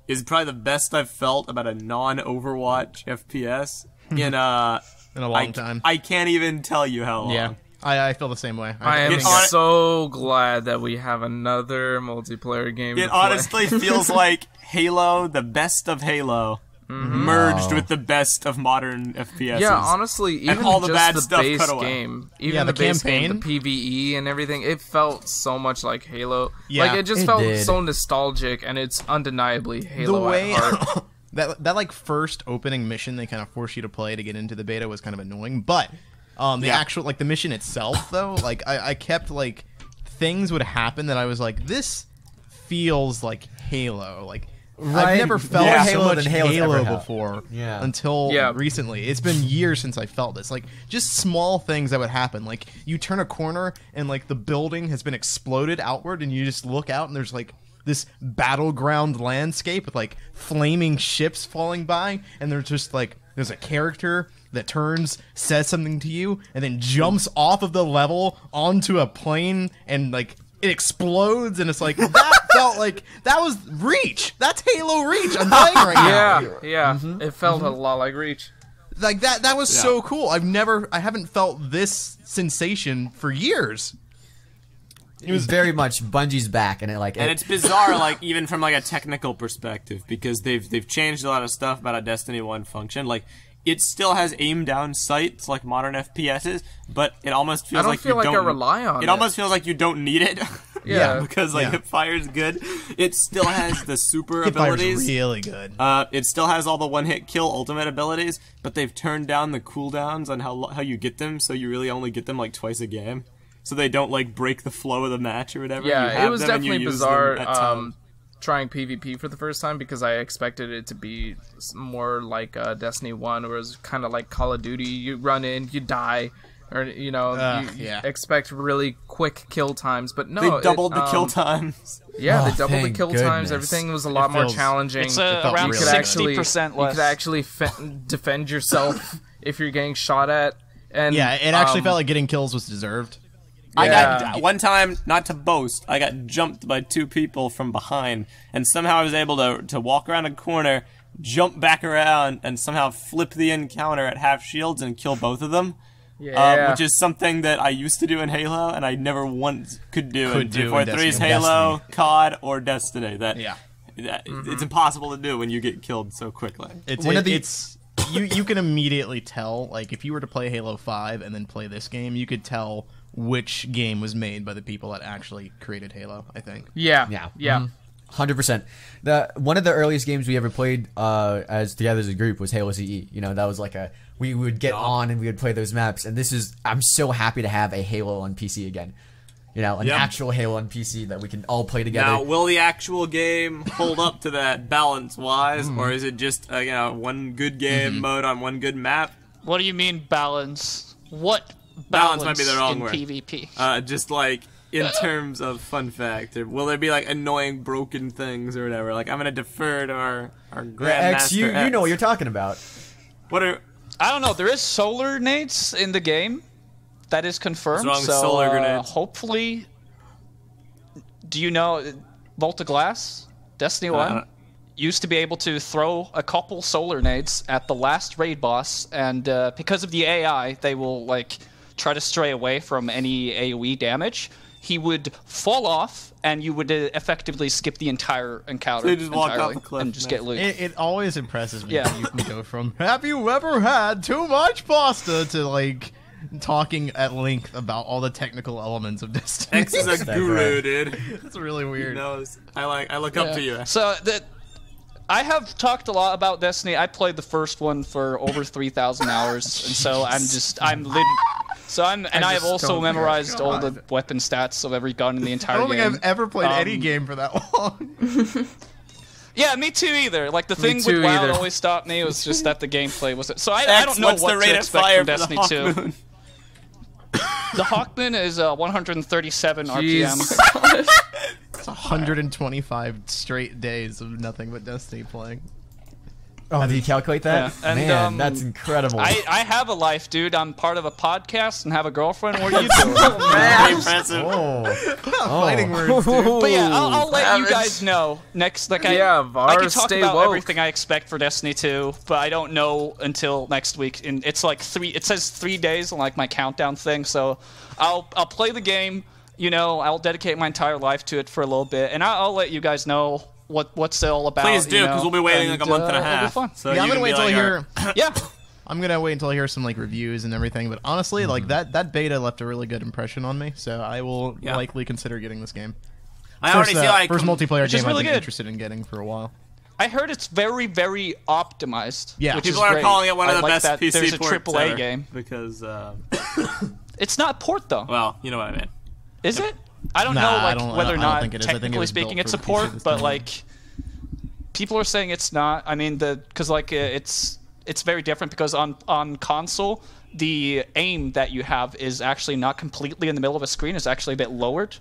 is probably the best I've felt about a non-Overwatch FPS in a long time. I can't even tell you how long. Yeah, I feel the same way. I am so glad that we have another multiplayer game. It honestly feels like Halo, the best of Halo, merged with the best of modern FPSs. Yeah, honestly, even and all the just bad the stuff base cut away. game, even the base game, the PvE and everything, it felt so much like Halo. Yeah, like it just felt so nostalgic, and it's undeniably Halo at heart. that like first opening mission they kind of force you to play to get into the beta was kind of annoying, but the actual like the mission itself though, like I kept like things would happen that I was like, this feels like Halo, like. Right. I've never felt so much Halo before until recently. It's been years since I felt this. Like, just small things that would happen. Like, you turn a corner and, like, the building has been exploded outward and you just look out and there's, like, this battleground landscape with, like, flaming ships falling by. And there's just, like, there's a character that turns, says something to you, and then jumps off of the level onto a plane and, like, it explodes, and it's like, that felt like, that was Reach. That's Halo Reach I'm playing right now. Yeah. It felt a lot like Reach. Like, that was so cool. I haven't felt this sensation for years. It was very much Bungie's back, and it's bizarre, like, even from, like, a technical perspective, because they've changed a lot of stuff about how Destiny 1 functioned. Like, it still has aim down sights like modern FPSs, but it almost feels like you don't. I don't feel like I rely on it. It almost feels like you don't need it. Because like it fires good. It still has the super abilities. Fires really good. It still has all the one-hit kill ultimate abilities, but they've turned down the cooldowns on how you get them, so you really only get them like twice a game. So they don't like break the flow of the match or whatever. Yeah, it was definitely bizarre. Trying PvP for the first time because I expected it to be more like Destiny 1, where it was kind of like Call of Duty. You run in, you die, or you expect really quick kill times, but no, they doubled the kill times. Yeah, they doubled the kill times. Everything was a lot more challenging. It's around 60% less. You could actually defend yourself if you're getting shot at. And yeah, it actually felt like getting kills was deserved. I got one time, not to boast, I got jumped by 2 people from behind, and somehow I was able to walk around a corner, jump back around, and somehow flip the encounter at half shields and kill both of them. Which is something that I used to do in Halo, and I never once could do in 343's Halo, COD, or Destiny. It's impossible to do when you get killed so quickly. You can immediately tell, like, if you were to play Halo 5 and then play this game, you could tell which game was made by the people that actually created Halo, I think. Yeah. 100%. One of the earliest games we ever played as together as a group was Halo CE. That was like we would get on and we would play those maps, and I'm so happy to have a Halo on PC again. Actual Halo on PC that we can all play together. Now, will the actual game hold up to that balance-wise, or is it just one good game mode on one good map? What do you mean balance? What balance might be the wrong in word. PvP? Just like in terms of fun fact? Or will there be like annoying broken things or whatever? Like I'm gonna defer to our Grandmaster X, you know what you're talking about. What are? I don't know. There is solar nades in the game. That is confirmed. What's wrong with so solar grenades? Hopefully, do you know Vault of Glass? Destiny 1 used to be able to throw a couple solar nades at the last raid boss, and because of the AI, they will like try to stray away from any AoE damage. He would fall off, and you would effectively skip the entire encounter So you just walk off the cliff and just get loot. It always impresses me Yeah. that you can go from "Have you ever had too much pasta?" to like talking at length about all the technical elements of Destiny. X is a guru, dude. It's really He weird. knows. I look up to you. So I have talked a lot about Destiny. I played the first one for over 3,000 hours, and so I have also don't care. memorized all the weapon stats of every gun in the entire I don't game. think I've ever played any game for that long. Yeah, me too either. Like the thing too with WoW either. that always stopped me was just that the gameplay was. So I X, don't know what's what the rate to of expect fire from for Destiny the 2. Hawkmoon? The Hawkmoon is 137 Jeez. RPM. It's 125 straight days of nothing but Destiny playing. Oh, do you calculate that? Yeah, and, Man, that's incredible. I have a life, dude. I'm part of a podcast and have a girlfriend. What are you doing? Pretty impressive. Fighting words, dude. But yeah, I'll let you guys know next. Like I can talk stay about woke. everything I expect for Destiny 2, but I don't know until next week. And it's like it says 3 days on like my countdown thing. So I'll play the game. You know, I'll dedicate my entire life to it for a little bit, and I'll let you guys know what's it all about. Please do, because we'll be waiting like a month and a It'll be half. fun. So Yeah, I'm you gonna can wait be until I like, hear. Yeah. I'm gonna wait until I hear some like reviews and everything. But honestly, like that beta left a really good impression on me, so I will likely consider getting this game. I already see like first multiplayer Which is game really I've been good. interested in getting for a while. I heard it's very, very optimized. Yeah. which people is are great. calling it one of I the like best that PC there's a ports AAA ever, game. because It's not port though. well, you know what I mean. Is it? I don't Nah, know I like don't- whether I or don't not think it is. I think it technically was speaking built it's for a the PC port, this but time. like people are saying it's not. I mean because like it's very different because on console the aim that you have is actually not completely in the middle of a screen. It's actually a bit lowered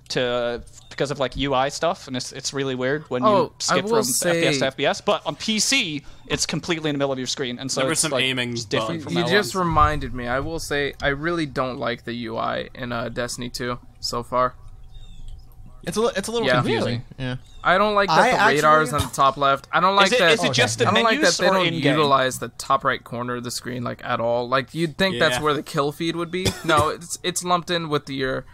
because of like UI stuff, and it's really weird when you skip from FPS to FPS. But on PC, it's completely in the middle of your screen, and so There were it's some like, aiming it's different bugs. from You that just one. reminded me. I will say I really don't like the UI in Destiny 2 so far. It's a little Yeah. confusing. Yeah. I don't like that the radar's on the top left. I don't like Is it- that. is it just the I don't like that menus they or don't in-game? utilize the top right corner of the screen like at all. Like you'd think that's Yeah. where the kill feed would be. No, it's lumped in with your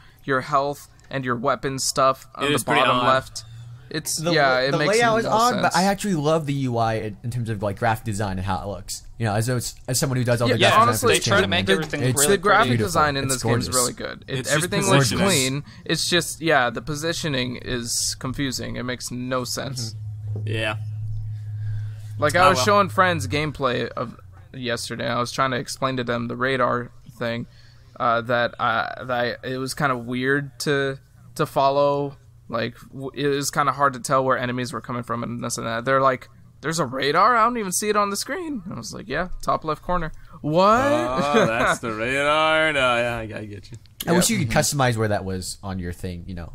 health and your weapons stuff on It the is pretty bottom odd. left. It's The it makes layout is no odd, sense. but I actually love the UI in terms of like graphic design and how it looks. You know, as someone who does all the Yeah, graphic honestly, design for they try to this make game, everything it's really the graphic beautiful. design in It's this game is gorgeous. really good. It's just Everything looks gorgeous. clean. It's just the positioning is confusing. It makes no sense. Yeah. Like I was well. showing friends gameplay of yesterday. I was trying to explain to them the radar thing. That it was kind of weird to follow. Like it was kind of hard to tell where enemies were coming from and this and that. They're like, "There's a radar? I don't even see it on the screen." And I was like, "Yeah, top left corner." What? Oh, that's the radar. No, yeah, I get you. I wish you could customize where that was on your thing. You know,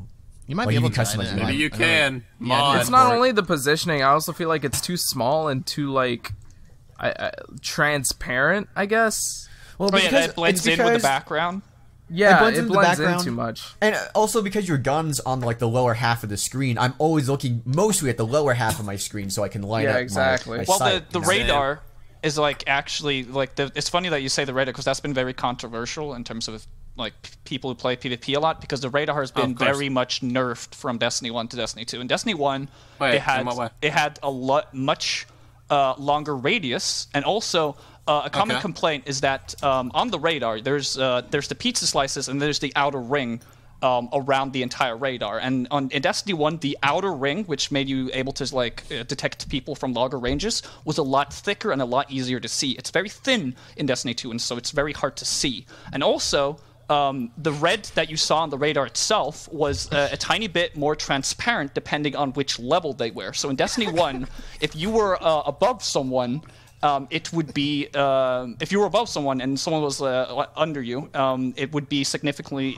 You might Like, be you able can to. customize it. Maybe you can. Mod. It's not only the positioning. I also feel like it's too small and too like transparent. I guess. well, Oh, yeah, that blends in with the background. Yeah, blends it into the blends in background. too much. And also because your gun's on like the lower half of the screen, I'm always looking mostly at the lower half of my screen so I can line Yeah, up exactly. my Well, sight, the you know? radar is like actually like it's funny that you say the radar because that's been very controversial in terms of like people who play PvP a lot because the radar has been of course. very much nerfed from Destiny 1 to Destiny 2. In Destiny 1, Wait, it in what way? had a much longer radius, and also a common Okay. complaint is that on the radar there's the pizza slices and there's the outer ring around the entire radar. And in Destiny 1, the outer ring, which made you able to like detect people from longer ranges, was a lot thicker and a lot easier to see. It's very thin in Destiny 2, and so it's very hard to see. And also, the red that you saw on the radar itself was a tiny bit more transparent depending on which level they were. So in Destiny 1, if you were above someone, it would be if you were above someone and someone was under you, it would be significantly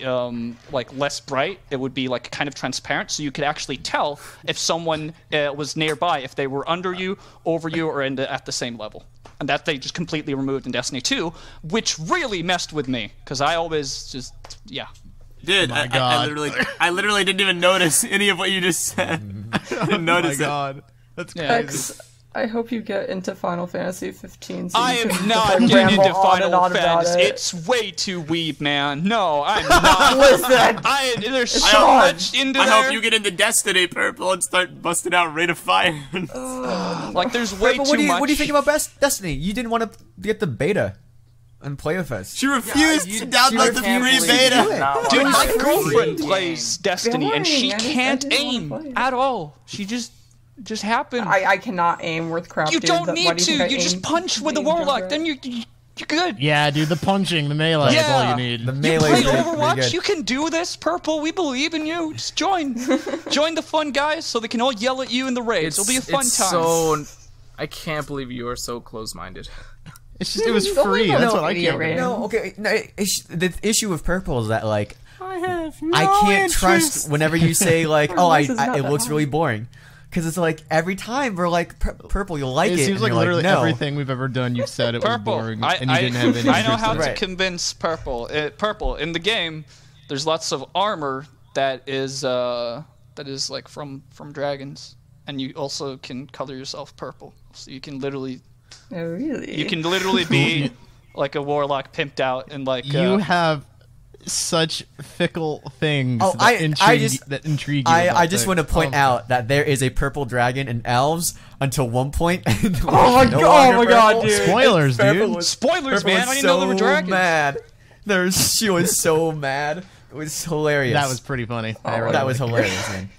like less bright. It would be like kind of transparent, so you could actually tell if someone was nearby, if they were under you, over you, or at the same level. And that they just completely removed in Destiny 2, which really messed with me because I always just Dude, I literally didn't even notice any of what you just said. I didn't notice God. That's crazy. X, I hope you get into Final Fantasy 15. So I am not getting into Final Fantasy. It's way too weeb, man. No, I'm not. Listen, there's so much into there. I hope you get into Destiny, Prpl, and start busting out Rate of Fire. Like, there's way too much. What do you think about Destiny? You didn't want to get the beta and play with us. She refused to download the free beta. Dude, my girlfriend plays Destiny, and she can't aim at all. She just happened. I cannot aim worth crap. You don't need to. You just punch with the Warlock, then you're good. Yeah, dude, the punching, the melee is all you need. The melee. You play Overwatch. You can do this, Prpl. We believe in you. Just join the fun guys, so they can all yell at you in the raids. It'll be a fun time. I can't believe you are so close-minded. It's just, it was free. That's what I can't get. No, okay. No, the issue with Prpl is that, like, I can't trust whenever you say, like, it looks really boring. Because it's like, every time we're like, Prpl, you'll like it. It seems like literally everything we've ever done, you've said it was boring, and you didn't have any I know how to Right. convince Prpl. In the game, there's lots of armor that is like from dragons. And you also can color yourself purple. So you can literally... Oh, really? You can literally be like a warlock pimped out and like... You have such fickle things Oh, that intrigue you. I just want to point out that there is a purple dragon in Elves until one point. Oh my god, dude! Spoilers, dude! Spoilers, man! I didn't know there were dragons. Mad. She was so mad. It was hilarious. That was pretty funny. That was hilarious, man.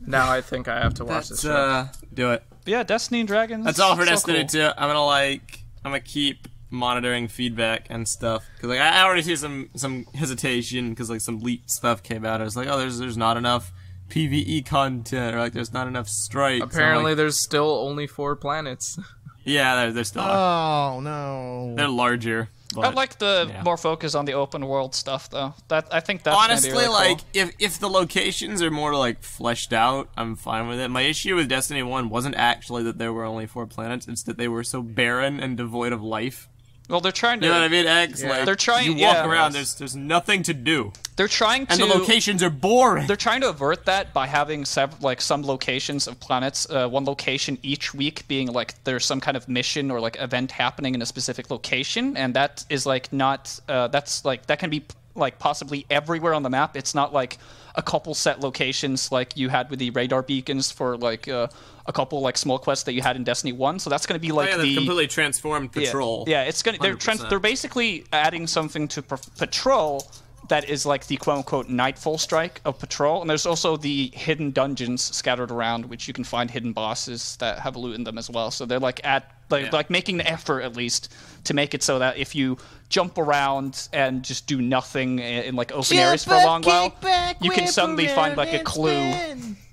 Now I think I have to watch this show. Do it. But yeah, Destiny and Dragons. That's all for so Destiny cool. 2. I'm gonna keep monitoring feedback and stuff because like I already see some hesitation because like some leaked stuff came out. I was like, oh, there's not enough PvE content, or like there's not enough strikes. Apparently, there's still only 4 planets. Yeah, there's still. Oh no. They're larger. But, I'd like the more focus on the open world stuff, though. I think that's honestly really like cool. if the locations are more like fleshed out, I'm fine with it. My issue with Destiny 1 wasn't actually that there were only 4 planets; it's that they were so barren and devoid of life. Well, they're trying to. You know what I mean? X, like, they're trying. You walk around. There's nothing to do. They're trying to. And the locations are boring. They're trying to avert that by having some locations of planets, one location each week being like there's some kind of mission or like event happening in a specific location, and that is like not. That's like that can be like possibly everywhere on the map. It's not like a couple set locations like you had with the radar beacons for like a couple like small quests that you had in Destiny 1. So that's going to be like the completely transformed patrol. Yeah, it's going to they're basically adding something to patrol that is like the quote-unquote nightfall strike of patrol, and there's also the hidden dungeons scattered around, which you can find hidden bosses that have loot in them as well. So they're like like making the effort at least to make it so that if you jump around and just do nothing in like open areas for a long while, you can suddenly find like a clue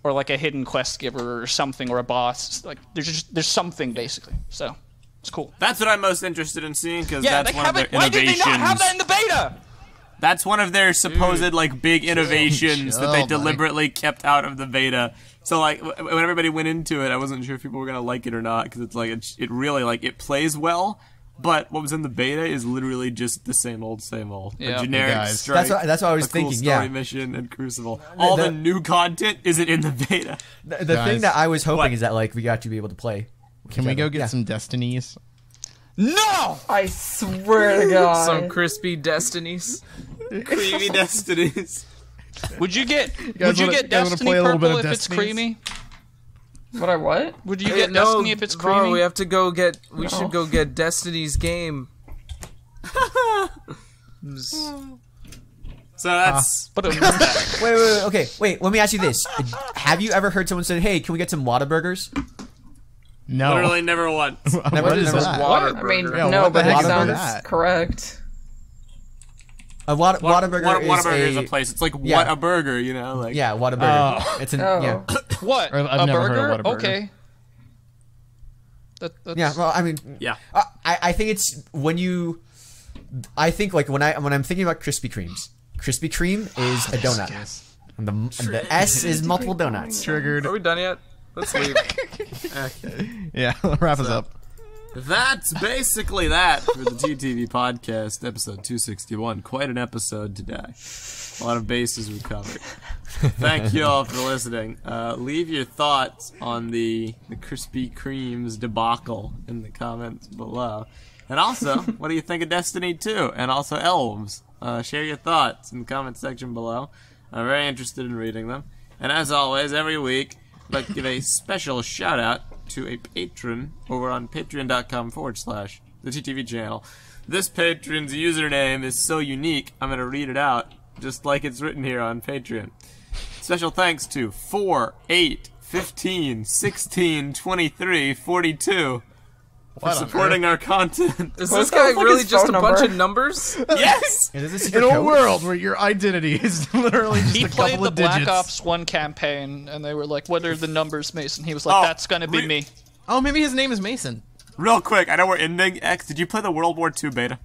or like a hidden quest giver or something, or a boss. Like there's something basically. So it's cool. That's what I'm most interested in seeing because that's one of their innovations. Why did they not have that in the beta? That's one of their supposed like big innovations that they deliberately kept out of the beta. So like when everybody went into it, I wasn't sure if people were gonna like it or not because it's like it really like it plays well, but what was in the beta is literally just the same old. Yeah. A generic strike. That's what I was thinking. Cool story mission and Crucible. All the new content isn't in the beta. The thing that I was hoping is that like we got to be able to play. Can we go get some Destinies? No! I swear to God. Some crispy Destinies. Creamy Destinies. Would you get wanna Destiny play a little bit purple of if it's Destinies? creamy? What I what? Would you get Destiny if it's creamy? Bro, we have to go get. We should go get Destiny's game. So that's. Wait. Let me ask you this: have you ever heard someone say, "Hey, can we get some Whataburgers?" No. Literally never once. What is this that? water? I mean, Yeah, no, what the but heck it is sounds that? correct. A Whataburger is a place. It's like what a burger, you know? Like yeah, Whataburger. It's an Oh. yeah. What? I've a never burger? heard of Whataburger. Okay. That's... Yeah, well, I mean, Yeah. I think it's when you. I think like when I'm thinking about Krispy Kremes, Krispy Kreme is a donut, and the S is multiple donuts. Triggered. Are we done yet? Let's leave. Okay. Yeah, wrap us up. That's basically that for the TTV Podcast, episode 261. Quite an episode today. A lot of bases we covered. Thank you all for listening. Leave your thoughts on the Krispy Kremes debacle in the comments below. And also, what do you think of Destiny 2? And also Elves. Share your thoughts in the comment section below. I'm very interested in reading them. And as always, every week, let's give a special shout out to a patron over on patreon.com/the TTV channel. This patron's username is so unique, I'm going to read it out just like it's written here on Patreon. Special thanks to 4, 8, 15, 16, 23, 42 for supporting our content. Is this guy really just a bunch of numbers? Yes! In a world where your identity is literally just He a played couple the of digits. Black Ops 1 campaign, and they were like, what are the numbers, Mason? He was like, that's gonna be me. Oh, maybe his name is Mason. Real quick, I know we're ending. X, did you play the World War II beta?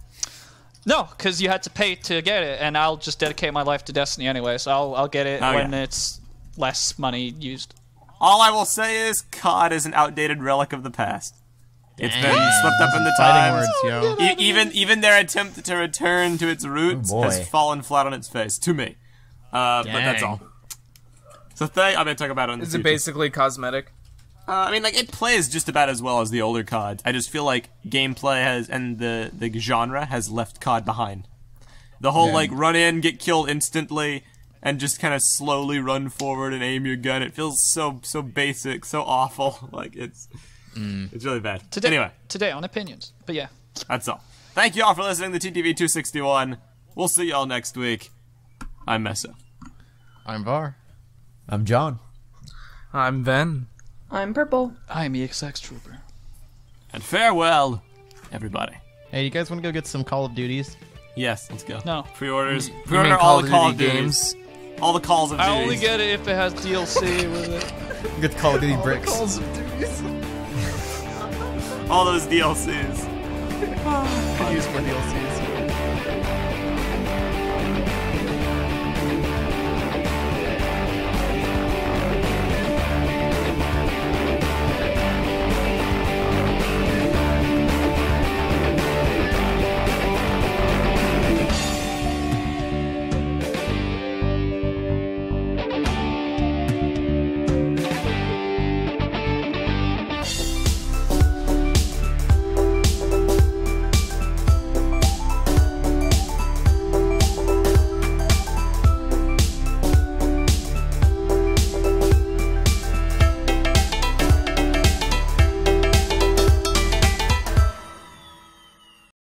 No, because you had to pay to get it, and I'll just dedicate my life to Destiny anyway, so I'll get it when it's less money used. All I will say is COD is an outdated relic of the past. It's been slipped up in the times. Fighting words, yo. Even their attempt to return to its roots has fallen flat on its face, to me. But that's all. So I'm going to talk about it in the Is future. it basically cosmetic? I mean, like, it plays just about as well as the older COD. I just feel like gameplay and the genre has left COD behind. The whole, like, run in, get killed instantly, and just kind of slowly run forward and aim your gun. It feels so basic, so awful. Like, it's really bad. Today on Opinions. But yeah. That's all. Thank you all for listening to TTV 261. We'll see y'all next week. I'm Meso. I'm Var. I'm John. I'm Ven. I'm Prpl. I'm EXX Trooper. And farewell, everybody. Hey, you guys want to go get some Call of Duties? Yes, let's go. No. Pre-orders. You mean Pre-order all the Call of Duty Duties. All the Calls of Duty. I only get it if it has DLC with it. You get the Call of Duty bricks. all those DLCs. Use more DLCs.